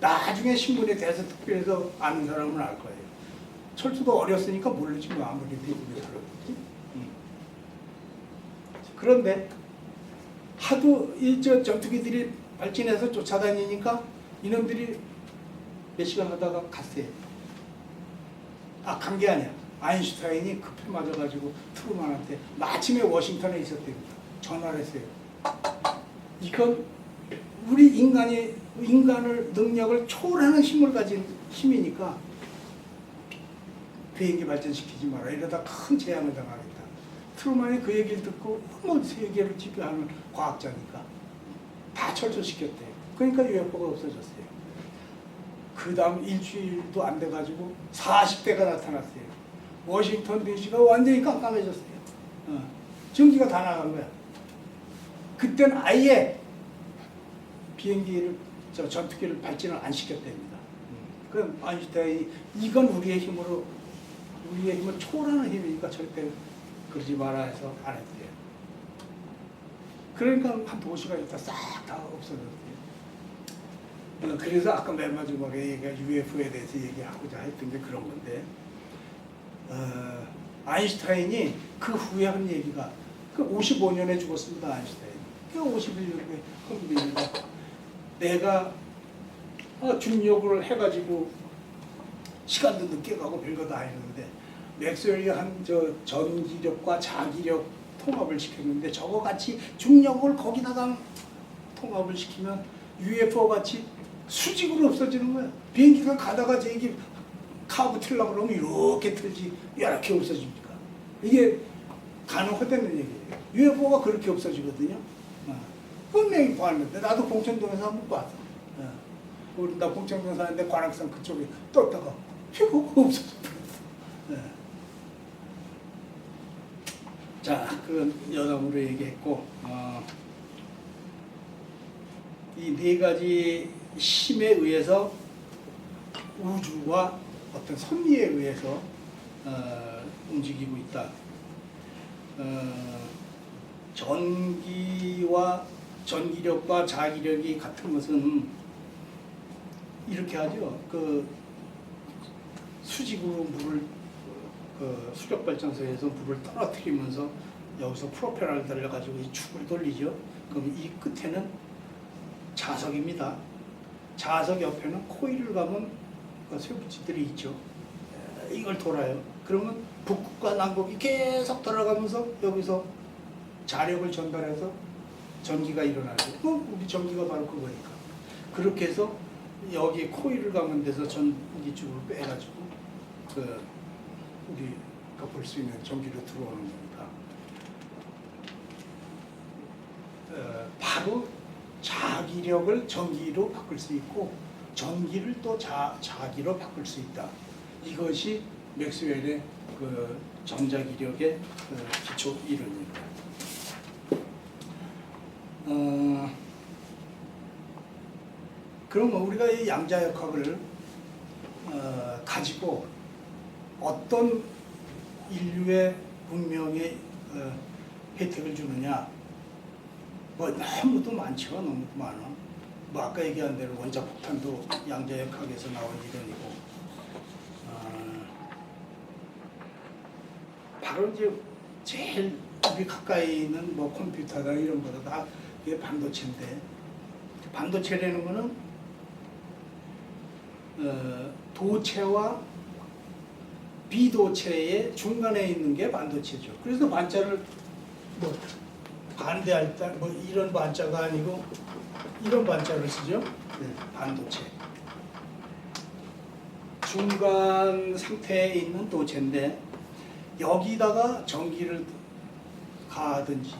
나중에 신문에 대서특필해서 아는 사람은 알 거예요. 철수도 어렸으니까 모르지 뭐 아무리 미국에 살았지. 그런데 하도 저 전투기들이 발진해서 쫓아다니니까 이놈들이 몇 시간 하다가 갔어요. 간 게 아니야. 아인슈타인이 급히 맞아가지고 트루먼한테 마침에 워싱턴에 있었답니다. 전화를 했어요. 이건 우리 인간을 능력을 초월하는 힘을 가진 힘이니까 비행기 발전시키지 마라. 이러다 큰 재앙을 당하겠다. 트루먼이 그 얘기를 듣고 세계를 지배하는 과학자니까 다 철수시켰대요. 그러니까 UFO가 없어졌어요. 그 다음 일주일도 안 돼가지고 40대가 나타났어요. 워싱턴 DC가 완전히 깜깜해졌어요. 전기가 다 나간 거야. 그때는 아예 비행기를 전투기를 발진을 안 시켰답니다. 그럼 아인슈타인이 이건 우리의 힘을 초월하는 힘이니까 절대 그러지 마라 해서 안 했대요. 그러니까 한 2시간 있다 싹 다 없어졌대요. 그래서 아까 맨 마지막에 얘기가 UFO에 대해서 얘기하고자 했던 게 그런 건데 아인슈타인이 그 후에 한 얘기가 그 55년에 죽었습니다. 아인슈타인. 그 51년에 한국인이니까 내가 중력을 해가지고 시간도 늦게 가고 별거 다 했는데 맥스웰이 한 저 전기력과 자기력 통합을 시켰는데 저거 같이 중력을 거기다가 통합을 시키면 UFO 같이 수직으로 없어지는 거야. 비행기가 가다가 저기 카브 틀려고 그러면 이렇게 틀지 이렇게 없어집니까? 이게 가능하다는 얘기예요. UFO가 그렇게 없어지거든요. 분명히 봤는데 나도 봉천동에서 한번 봤어. 우리 나 봉천동 사는데 관악산 그쪽에 떴다가 휘고 없어졌다. 자, 그 여담으로 얘기했고 이 네 가지 힘에 의해서 우주와 어떤 섭리에 의해서 움직이고 있다. 전기력과 자기력이 같은 것은 이렇게 하죠. 그 수직으로 물을 그 수력 발전소에서 물을 떨어뜨리면서 여기서 프로펠러를 달려가지고 이 축을 돌리죠. 그럼 이 끝에는 자석입니다. 자석 옆에는 코일을 감은 그 쇠붙이들이 있죠. 이걸 돌아요. 그러면 북극과 남극이 계속 돌아가면서 여기서 자력을 전달해서 전기가 일어나죠. 우리 전기가 바로 그거니까. 그렇게 해서 여기 코일을 감은 데서 전기줄을 빼가지고 우리가 볼 수 있는 전기로 들어오는 겁니다. 바로 자기력을 전기로 바꿀 수 있고 전기를 또 자기로 바꿀 수 있다. 이것이 맥스웰의 그 전자기력의 그 기초 이론입니다. 그럼 우리가 이 양자역학을 가지고 어떤 인류의 문명에 혜택을 주느냐? 뭐 너무도 많죠. 너무 많아. 뭐 아까 얘기한 대로 원자폭탄도 양자역학에서 나온 이론이고 바로 이제 제일 우리 가까이 있는 뭐 컴퓨터다 이런 거다 다 이게 반도체인데 반도체라는 거는 도체와 비도체의 중간에 있는 게 반도체죠. 그래서 반자를 뭐 반대할 때 뭐 이런 반자가 아니고 이런 반자를 쓰죠. 네, 반도체. 중간 상태에 있는 도체인데 여기다가 전기를 가하든지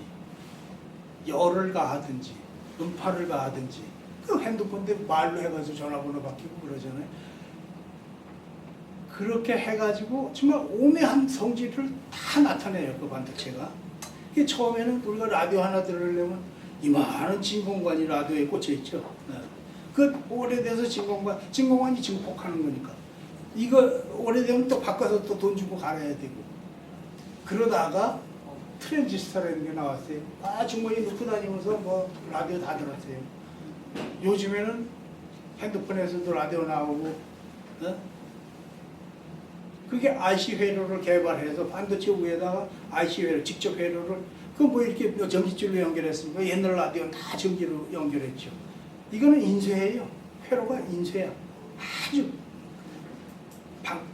열을 가하든지 음파를 가하든지 그 핸드폰인데 말로 해가지고 전화번호 바뀌고 그러잖아요. 그렇게 해가지고 정말 오묘한 성질을 다 나타내요. 그 반도체가. 이게 처음에는 우리가 라디오 하나 들으려면 이만한 진공관이 라디오에 꽂혀 있죠. 그 오래돼서 진공관이 증폭하는 거니까. 이거 오래되면 또 바꿔서 또 돈 주고 갈아야 되고. 그러다가 트랜지스터라는 게 나왔어요. 주머니 넣고 다니면서 뭐 라디오 다 들었어요. 요즘에는 핸드폰에서도 라디오 나오고, 그게 IC 회로를 개발해서 반도체 위에다가 IC 회로, 직접 회로를 그 뭐 이렇게 전기줄로 연결했으니까 옛날 라디오는 다 전기로 연결했죠. 이거는 인쇄예요. 회로가 인쇄야. 아주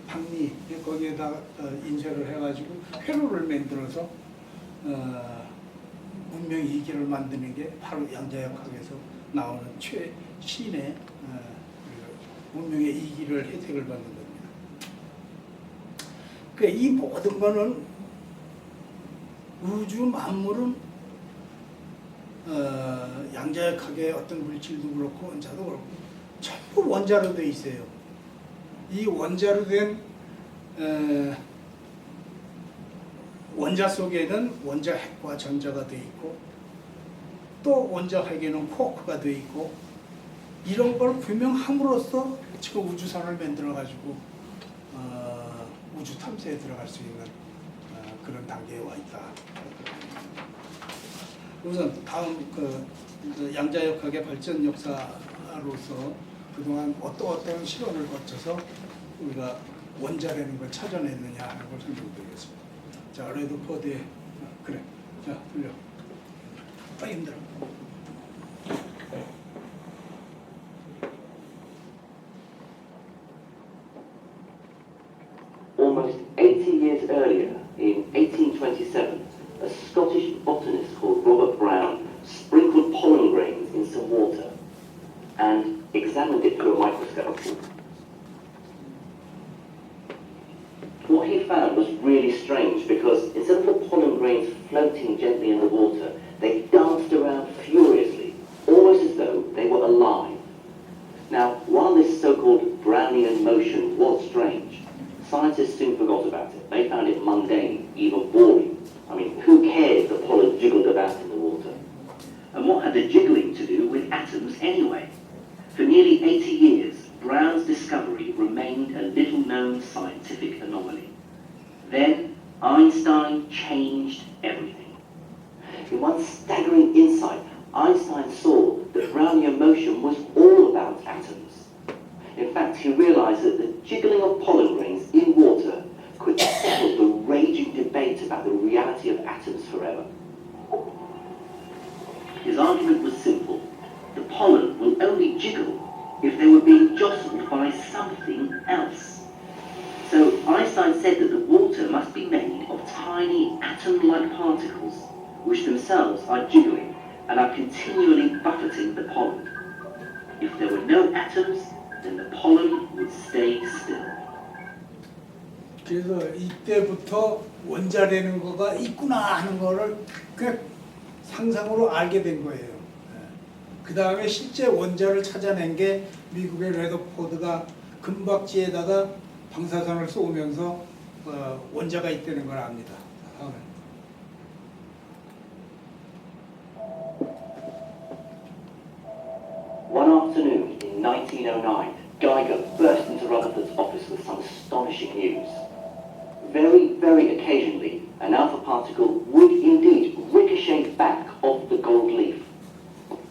방리 거기에다가 인쇄를 해가지고 회로를 만들어서 문명 이기를 만드는 게 바로 양자역학에서 나오는 최신의 문명의 이기를 혜택을 받는 겁니다. 그러니까 이 모든 거는 우주 만물은 양자역학의 어떤 물질도 그렇고 원자도 그렇고 전부 원자로 되어 있어요. 이 원자로 된 원자 속에는 원자 핵과 전자가 되어 있고 또 원자 핵에는 쿼크가 되어 있고 이런 걸 규명함으로써 지금 우주선을 만들어 가지고 우주 탐사에 들어갈 수 있는 그런 단계에 와 있다. 우선 다음 그 양자역학의 발전 역사로서 그동안 어떤 실험을 거쳐서 우리가 원자라는 걸 찾아냈느냐 하는 걸 설명드리겠습니다. 자, 레드포드의 그래. 자, 들려. 힘들어. 80 years earlier, in 1827, a Scottish botanist called Robert Brown sprinkled pollen grains in some water and examined it through a microscope. What he found was really strange because instead of the pollen grains floating gently in the water, they danced around furiously, almost as though they were alive. Now, while this so-called Brownian motion was strange, scientists soon forgot about it. They found it mundane, even boring. I mean, who cared if the pollen jiggled about in the water? And what had the jiggling to do with atoms anyway? For nearly 80 years, Brown's discovery remained a little-known scientific anomaly. Then, Einstein changed everything. In one staggering insight, Einstein saw that Brownian motion was all about atoms. In fact, he realized that the jiggling of pollen grains in water could settle the raging debate about the reality of atoms forever. His argument was simple. The pollen will only jiggle if they were being jostled by something else. So Einstein said that the water must be made of tiny atom-like particles, which themselves are jiggling and are continually buffeting the pollen. If there were no atoms, then the pollen would stay still. 그래서 이때부터 원자라는 거가 있구나 하는 거를 그냥 상상으로 알게 된 거예요. 그 다음에 실제 원자를 찾아낸 게 미국의 레더포드가 금박지에다가 방사선을 쏘면서 원자가 있다는 걸 압니다. One afternoon in 1909, Geiger burst into Rutherford's office with some astonishing news. Very, very occasionally, an alpha particle would indeed ricochet back off the gold leaf.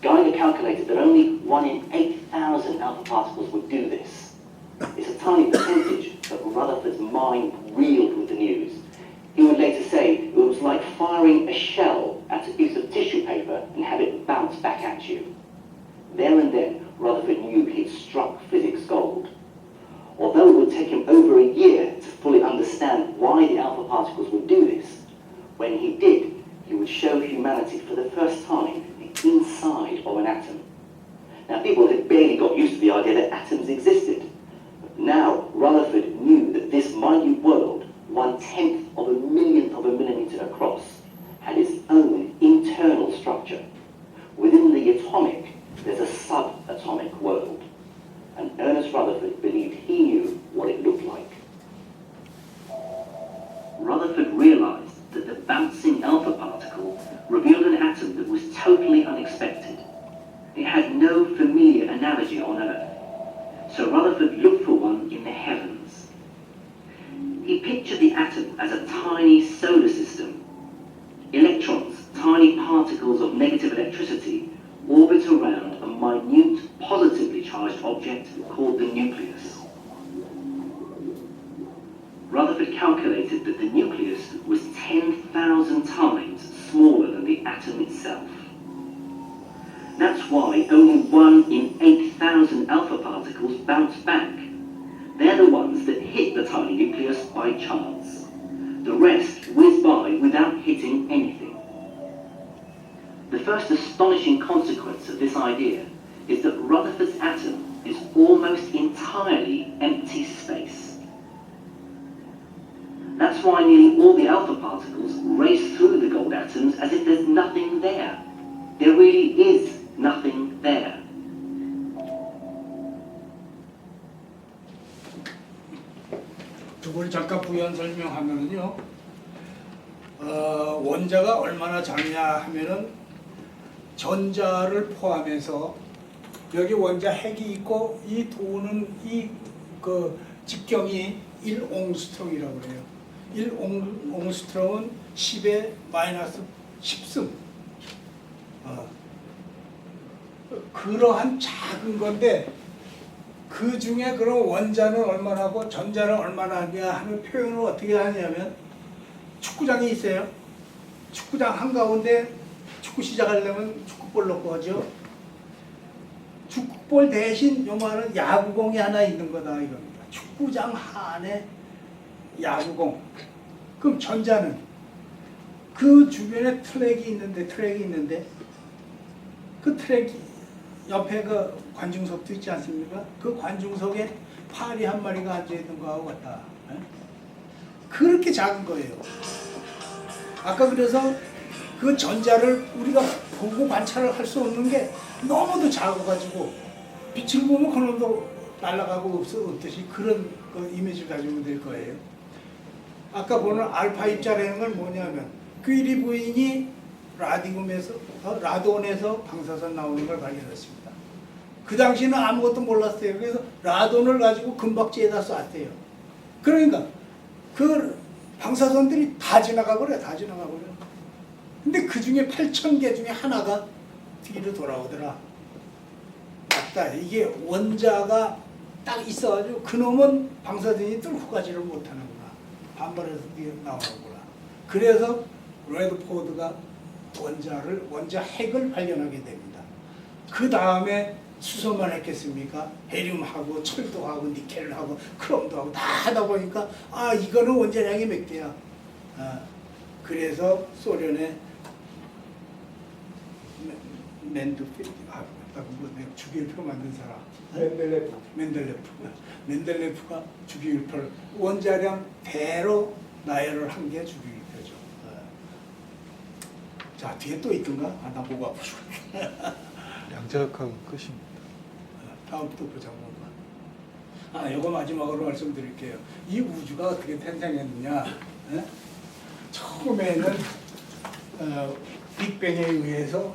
Geiger calculated that only 1 in 8,000 alpha particles would do this. It's a tiny percentage, but Rutherford's mind reeled with the news. He would later say it was like firing a shell at a piece of tissue paper and have it bounce back at you. There and then, Rutherford knew he'd struck physics gold. Although it would take him over a year to fully understand why the alpha particles would do this, when he did, he would show humanity for the first time the inside of an atom. Now, people had barely got used to the idea that atoms existed. But now, Rutherford knew that this minute world, 1/10 of a millionth of a millimeter across, had its own internal structure. Within the atomic, there's a subatomic world. And Ernest Rutherford believed he knew what it looked like. Rutherford realized that the bouncing alpha particle revealed an atom that was totally unexpected. It had no familiar analogy on Earth. So Rutherford looked for one in the heavens. He pictured the atom as a tiny solar system. Electrons, tiny particles of negative electricity, orbit around a minute, positively charged object called the nucleus. Rutherford calculated that the nucleus was 10,000 times smaller than the atom itself. That's why only 1 in 8,000 alpha particles bounce back. They're the ones that hit the tiny nucleus by chance. The rest whiz by without hitting anything. The first astonishing consequence of this idea is that Rutherford's atom is almost entirely empty space. That's why nearly all the alpha particles race through the gold atoms as if there's nothing there. There really is nothing there. 그걸 잠깐 부연 설명하면은요, 원자가 얼마나 작냐 하면은 전자를 포함해서 여기 원자 핵이 있고 이 도는 이 그 직경이 1옹스트롱이라고 그래요. 1옹스트롱은 10의 마이너스 10승. 그러한 작은 건데 그 중에 그럼 원자는 얼마나고 전자는 얼마나 하냐 하는 표현을 어떻게 하냐면 축구장이 있어요. 축구장 한가운데 축구 시작하려면 축구볼 넣고 하죠. 축구볼 대신 요만한 야구공이 하나 있는 거다 이겁니다. 축구장 안에 야구공. 그럼 전자는 그 주변에 트랙이 있는데 그 트랙 옆에 그 관중석도 있지 않습니까? 그 관중석에 파리 한 마리가 앉아있는 거하고 같다. 예? 그렇게 작은 거예요. 아까 그래서 그 전자를 우리가 보고 관찰을 할 수 없는 게 너무도 작아가지고 빛을 보면 그놈도 날아가고 없듯이 그런 그 이미지를 가지면 될 거예요. 아까 보는 알파 입자라는 건 뭐냐면 퀴리 부인이 라돈에서 방사선 나오는 걸 발견했습니다. 그 당시에는 아무것도 몰랐어요. 그래서 라돈을 가지고 금박지에다 쐈대요. 그러니까 그 방사선들이 다 지나가버려. 근데 그 중에 8,000개 중에 하나가 뒤로 돌아오더라. 맞다. 이게 원자가 딱 있어가지고 그놈은 방사선이 뚫고 가지를 못하는구나. 반발해서 나오는구나. 그래서 레드포드가 원자 핵을 발견하게 됩니다. 그 다음에 수소만 했겠습니까? 헤리움하고 철도하고 니켈하고 크롬도하고 다 하다 보니까 아 이거는 원자량이 몇 개야. 그래서 소련의 주기율표 만든 사람 맨델레프가 주기율표를 원자량 대로 나열을 한 게 주기율표죠. 자 뒤에 또 있던가? 나 보고 아프죠. 양자역학은 끝입니다. 다음 또 보자. 이거 마지막으로 말씀드릴게요. 이 우주가 어떻게 탄생했느냐? 처음에는 빅뱅에 의해서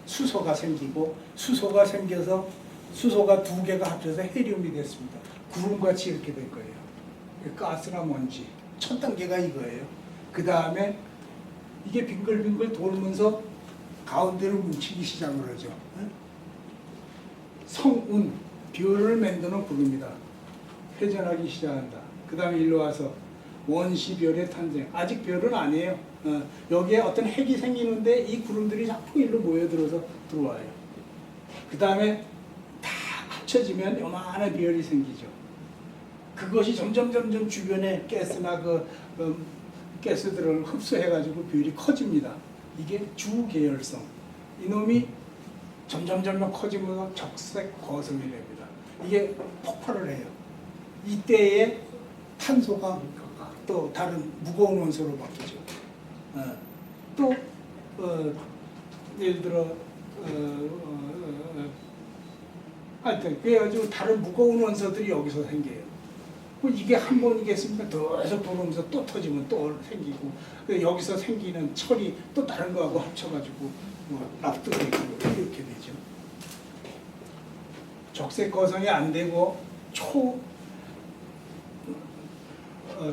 수소가 생기고 수소가 생겨서 수소가 두 개가 합쳐서 헤리움이 됐습니다. 구름같이 이렇게 될 거예요. 가스나 먼지. 첫 단계가 이거예요. 그 다음에 이게 빙글빙글 돌면서 가운데를 뭉치기 시작을 하죠. 성운, 별을 만드는 구름이다. 회전하기 시작한다. 그 다음에 일로 와서 원시별의 탄생. 아직 별은 아니에요. 여기에 어떤 핵이 생기는데 이 구름들이 자꾸 일로 모여들어서 들어와요. 그 다음에 다 합쳐지면 요만한 별이 생기죠. 그것이 점점 주변에 가스나 가스들을 흡수해가지고 별이 커집니다. 이게 주계열성. 이놈이 점점 커지면서 적색 거성이 됩니다. 이게 폭발을 해요. 이때에 탄소가 또 다른 무거운 원소로 바뀌죠. 또 예를 들어 하여튼 그래가지고 다른 무거운 원소들이 여기서 생겨요. 이게 한 번이겠습니까? 계속 돌아오면서 또 터지면 또 생기고 여기서 생기는 철이 또 다른 거하고 합쳐가지고 납득이 되고 이렇게 되죠. 적색 거성이 안 되고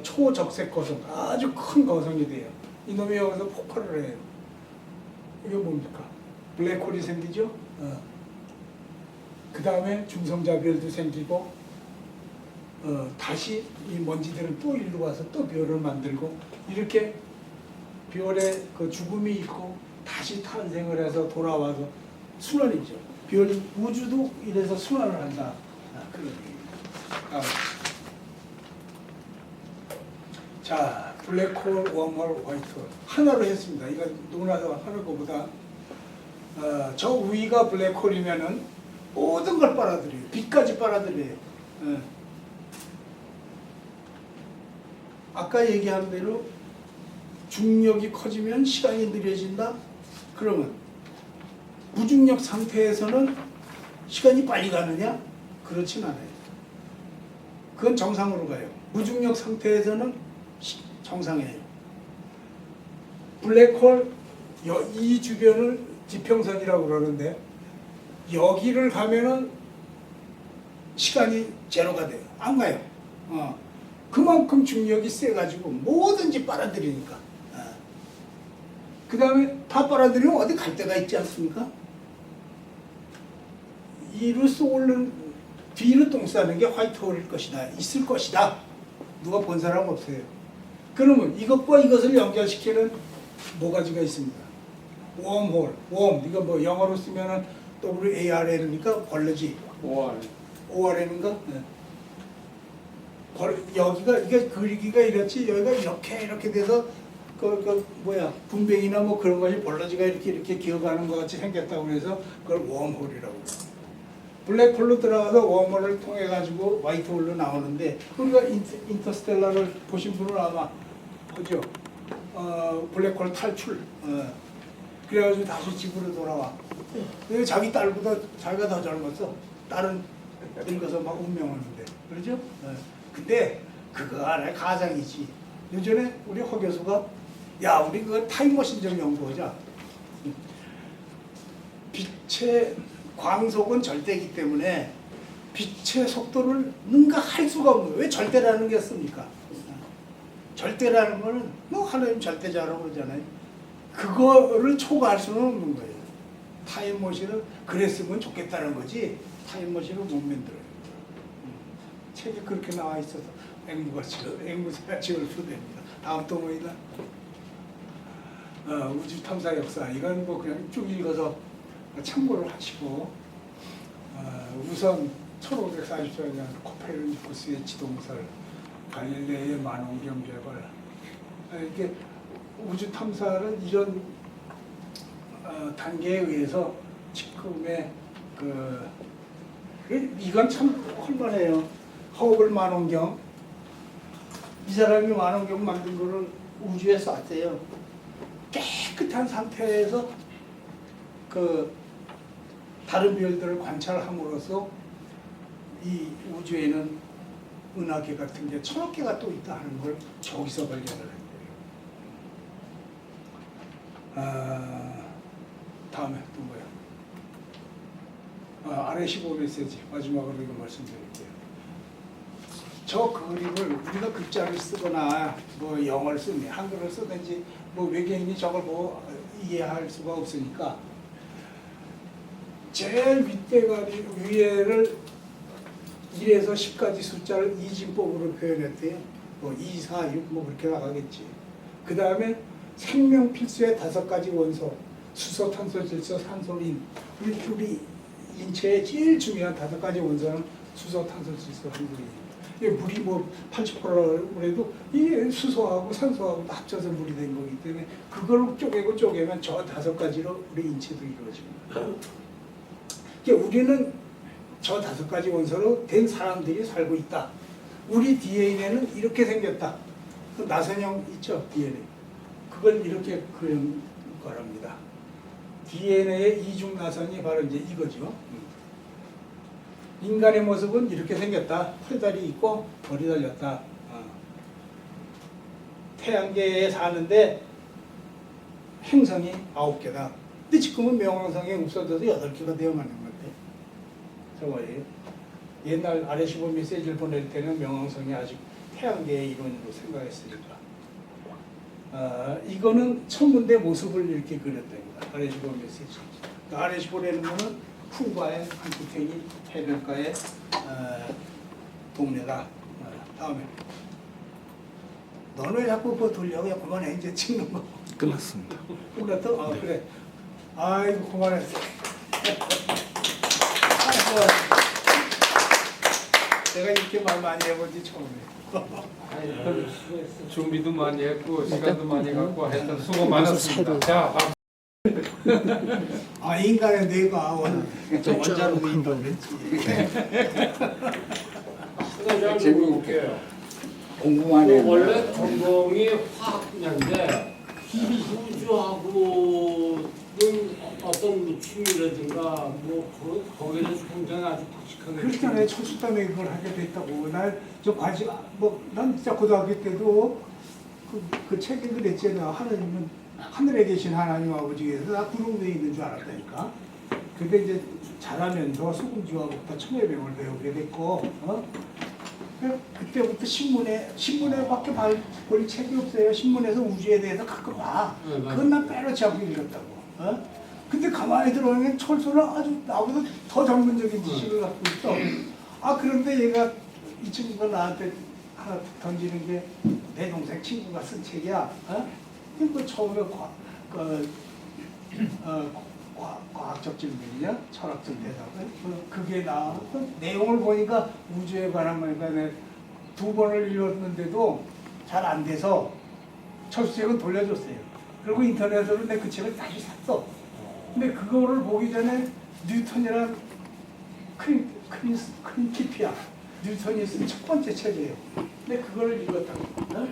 초적색 거성, 아주 큰 거성이 돼요. 이놈이 여기서 폭발을 해요. 이게 뭡니까? 블랙홀이 생기죠? 그 다음에 중성자별도 생기고 다시 이 먼지들은 또 일로 와서 또 별을 만들고 이렇게 별의 그 죽음이 있고 다시 탄생을 해서 돌아와서 순환이죠. 우주도 이래서 순환을 한다. 그런 얘기입니다. 자, 블랙홀, 웜홀, 화이트홀 하나로 했습니다. 이거 누구나도 하는 것보다 저 위가 블랙홀이면은 모든 걸 빨아들여요. 빛까지 빨아들여요. 아까 얘기한 대로 중력이 커지면 시간이 느려진다? 그러면 무중력 상태에서는 시간이 빨리 가느냐? 그렇진 않아요. 그건 정상으로 가요. 무중력 상태에서는 정상이에요. 블랙홀 이 주변을 지평선이라고 그러는데 여기를 가면은 시간이 제로가 돼요. 안 가요. 그만큼 중력이 세가지고 뭐든지 빨아들이니까. 그 다음에 다 빨아들이면 어디 갈 데가 있지 않습니까? 이로 쏘는 뒤로 똥 싸는 게 화이트홀일 것이다. 있을 것이다. 누가 본 사람 없어요. 그러면 이것과 이것을 연결시키는 모가지가 있습니다. 웜홀, 이거 뭐 영어로 쓰면은 WARL이니까 벌레지. ORN인가? 네. 여기가 이게 그리기가 이렇지 여기가 이렇게 돼서 분뱅이나 뭐 그런 것이 벌러지가 이렇게 기어가는 것 같이 생겼다고 해서 그걸 웜홀이라고 그래요. 블랙홀로 들어가서 웜홀을 통해 가지고 화이트홀로 나오는데 우리가 인터스텔라를 보신 분은 아마 그죠? 블랙홀 탈출. 그래가지고 다시 집으로 돌아와. 근데 자기 딸보다 자기가 더 젊었어. 딸은 늙어서 막 운명하는데 그러죠? 근데 그거 하나의 가상이지. 예전에 우리 허 교수가 야 우리 그 타임머신 좀 연구하자. 빛의 광속은 절대이기 때문에 빛의 속도를 능가할 수가 없는 거예요. 왜 절대라는 게 씁니까? 절대라는 거는 뭐 하나님 절대자라고 그러잖아요. 그거를 초과할 수는 없는 거예요. 타임머신을 그랬으면 좋겠다는 거지 타임머신을 못 만들어요. 책에 그렇게 나와 있어서 앵무새같이 읊어댑니다. 다음 또 뭐이나 우주 탐사 역사 이건 뭐 그냥 쭉 읽어서 참고를 하시고 우선 1544년 코페르니쿠스의 지동설 갈릴레이의 만원경 개발 이게 우주 탐사는 이런 단계에 의해서 지금의 이건 참 헐만해요. 허블 만원경 이 사람이 만원경 만든 거를 우주에 쐈대요. 깨끗한 상태에서 다른 별들을 관찰함으로써 이 우주에는 은하계 같은 게 1000억 개가 또 있다 하는 걸 저기서 발견을 했대요. 다음에 또 뭐야? 아래 15 메시지 마지막으로 이거 말씀드릴게요. 저 그림을 우리가 글자를 쓰거나 뭐 영어를 쓰니 한글을 쓰든지 뭐 외계인이 저걸 보고 이해할 수가 없으니까 제일 윗대가리 위에를 1에서 10까지 숫자를 이진법으로 표현했대요. 뭐 2, 4, 6 뭐 그렇게 나가겠지. 그 다음에 생명 필수의 5가지 원소 수소, 탄소, 질소, 산소인 우리 인체의 제일 중요한 5가지 원소는 수소, 탄소, 질소, 산소인. 물이 뭐 80%라고 그래도 이게 수소하고 산소하고 다 합쳐서 물이 된 거기 때문에 그걸 쪼개면 저 5가지로 우리 인체도 이루어집니다. 그러니까 우리는 저 5가지 원소로 된 사람들이 살고 있다. 우리 DNA는 이렇게 생겼다. 그 나선형 있죠, DNA. 그걸 이렇게 그린 거랍니다. DNA의 이중 나선이 바로 이제 이거죠. 인간의 모습은 이렇게 생겼다. 팔다리 있고 머리 달렸다. 태양계에 사는데 행성이 9개다. 근데 지금은 명왕성이 없어져서 8개가 되어 맞는 건데. 저거예요. 옛날 아레시보 메시지를 보낼 때는 명왕성이 아직 태양계의 일원으로 생각했으니까. 이거는 천문대 모습을 이렇게 그렸답니다. 아레시보 메시지. 아레시보라는 거는 쿠바의 한국행이 해변가의 동네다. 다음에 너는 왜 자꾸 그거 돌려? 야 그만해 이제 찍는 거. 끝났습니다. 끝났어? 그래. 아이고 그만했어. 내가 이렇게 말 많이 해본지 처음이에요. 준비도 많이 했고 시간도 많이 갖고 하여튼 수고 많았습니다. 자, 인간의 뇌가 원자로 된다고 그랬지. 제가 좀 물어볼게요. 공부만 해. 원래 전공이 화학 분야인데 우주하고는 어떤 취미라든가 뭐 거기에 대해서 굉장히 아주 박식하게 그렇잖아요. 철수단에 그걸 하게 됐다고. 저 관심 난 진짜 고등학교 때도 그 책에 그랬잖아. 하나님은 하늘에 계신 하나님 아버지에서 나 구름에 있는 줄 알았다니까. 근데 이제 자라면서 수금지화부터 천해병을 배우게 됐고, 그때부터 신문에밖에 볼 책이 없어요. 신문에서 우주에 대해서 가끔 봐. 그건 난 빼놓지 않고 읽었다고. 근데 가만히 들어보면 철수는 아주 나보다 더 전문적인 지식을 갖고 있어. 그런데 얘가 이 친구가 나한테 하나 던지는 게 내 동생 친구가 쓴 책이야. 그 처음에 과학적 질문이냐, 철학적 대답을 그게 나와. 내용을 보니까 우주에 관한 거니까 두 번을 읽었는데도 잘 안 돼서 철수책은 돌려줬어요. 그리고 인터넷으로 내 그 책을 다시 샀어. 근데 그거를 보기 전에 뉴턴이란 크린티피아 뉴턴이 쓴 첫 번째 책이에요. 근데 그걸 읽었다고. 어?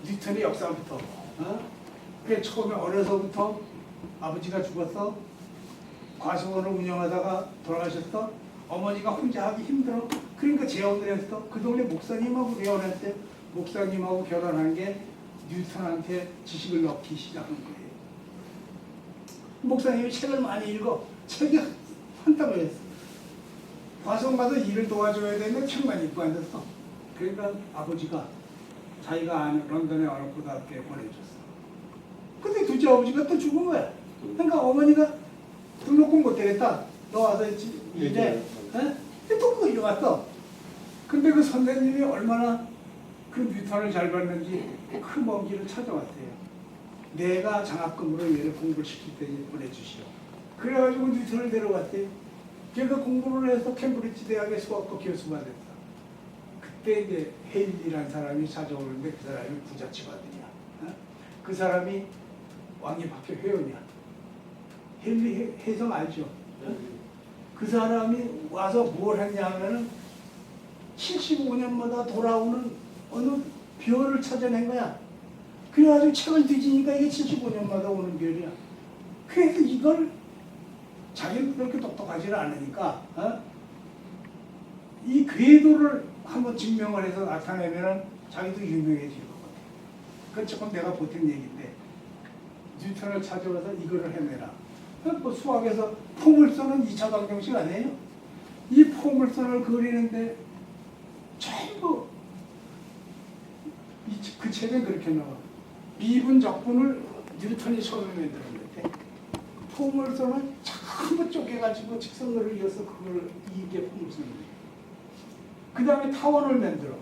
뉴턴의 역사부터. 그 처음에 어려서부터 아버지가 죽었어. 과수원을 운영하다가 돌아가셨어. 어머니가 혼자 하기 힘들어. 그러니까 재혼을 했어. 그 동네 목사님하고 결혼했어요. 목사님하고 결혼한 게 뉴턴한테 지식을 넣기 시작한 거예요. 목사님이 책을 많이 읽어. 책이 한땀 흘렸어. 과수원 가서 일을 도와줘야 되는데 책만 읽고 앉았어. 그러니까 아버지가 자기가 아는 런던의 어느 고등학교에 보내줬어. 근데 둘째 아버지가 또 죽은 거야. 그러니까 어머니가 등록금 못 되겠다. 너 와서 일해. 또 그거 읽어봤어. 근데 그 선생님이 얼마나 그 뉴턴을 잘 봤는지 그 먼 길을 찾아왔어요. 내가 장학금으로 얘를 공부를 시킬 테니 보내주시오. 그래가지고 뉴턴을 데려왔대요. 걔가 공부를 해서 캠브리지 대학의 수학과 교수가 됐어. 그때 이제 헤일리라는 사람이 찾아오는데 그 사람이 부잣집아들이야. 그 사람이 왕립학교 회원이야. 헤일리 해성 알죠? 그 사람이 와서 뭘 했냐 하면은 75년마다 돌아오는 어느 별을 찾아낸 거야. 그래가지고 책을 뒤지니까 이게 75년마다 오는 별이야. 그래서 이걸 자기는 그렇게 똑똑하지는 않으니까 이 궤도를 한번 증명을 해서 나타내면 자기도 유명해질 것 같아. 그건 조금 내가 보탠 얘기인데 뉴턴을 찾아와서 이거를 해내라. 뭐 수학에서 포물선은 2차 방정식 아니에요? 이 포물선을 그리는데 전부 그 책에 그렇게 나와. 미분 적분을 뉴턴이 처음에 만들었는데 포물선을 전부 쪼개가지고 직선으로 이어서 그걸 이게 포물선이에요. 그 다음에 타원을 만들어.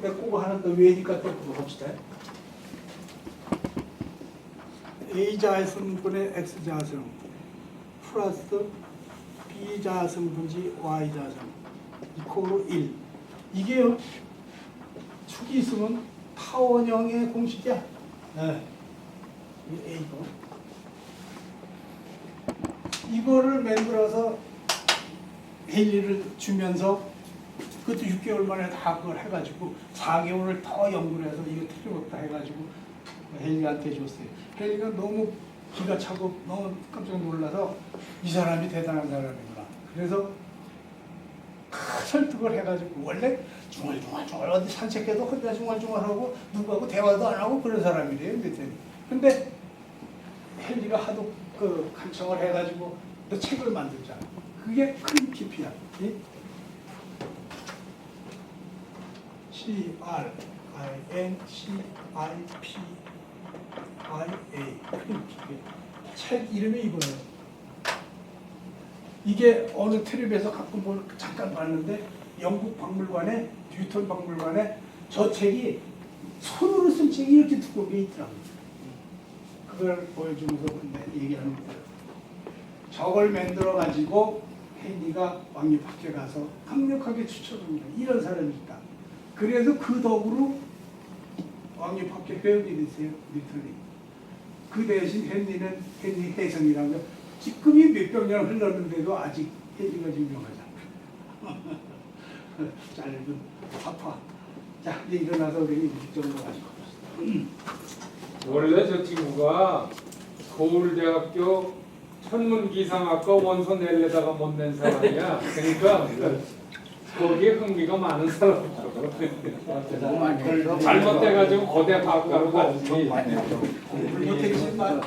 내가 그거 하나 더 외니까 또 봅시다. A자승분의 X자승 플러스 B자승분지 Y자승 이코로 1. 이게요. 축이 있으면 타원형의 공식이야. 네. 이게 A고. 이거를 만들어서 헬리를 주면서 그것도 6개월 만에 다 그걸 해가지고 4개월을 더 연구를 해서 이거 틀림없다 해가지고 헬리한테 줬어요. 헬리가 너무 기가 차고 너무 깜짝 놀라서 이 사람이 대단한 사람이구나. 그래서 설득을 해가지고 원래 중얼중얼 어디 산책해도 혼자 중얼중얼하고 누구하고 대화도 안 하고 그런 사람이래요. 근데 헬리가 하도 그 간청을 해가지고 너 책을 만들자. 그게 큰 깊이야. CRINCIPIA 책 이름이 이거예요. 이게 어느 텔레비에서 가끔 뭘 잠깐 봤는데 영국 박물관에 뉴턴 박물관에 저 책이 손으로 쓴 책이 이렇게 두꺼운 게 있더라고요. 그걸 보여주면서 얘기하는 거예요. 저걸 만들어 가지고 헨리가 왕립학교에 가서 강력하게 추천합니다. 이런 사람이 있다. 그래서 그 덕으로 왕립학교 회원이 됐어요. 뉴턴이. 그 대신 헨리 해성이라는 거 지금이 몇백 년 흘렀는데도 아직 헨리가 유명하잖아. 짧은 파파. 자, 이제 일어나서 우리 일정으로 가지고 원래 저 친구가 서울대학교 천문기상학과 원서 낼래다가 못 낸 사람이야. 그러니까 거기에 흥미가 많은 사람이죠. 잘못돼가지고 거대 과학가로 갔지. 못했지만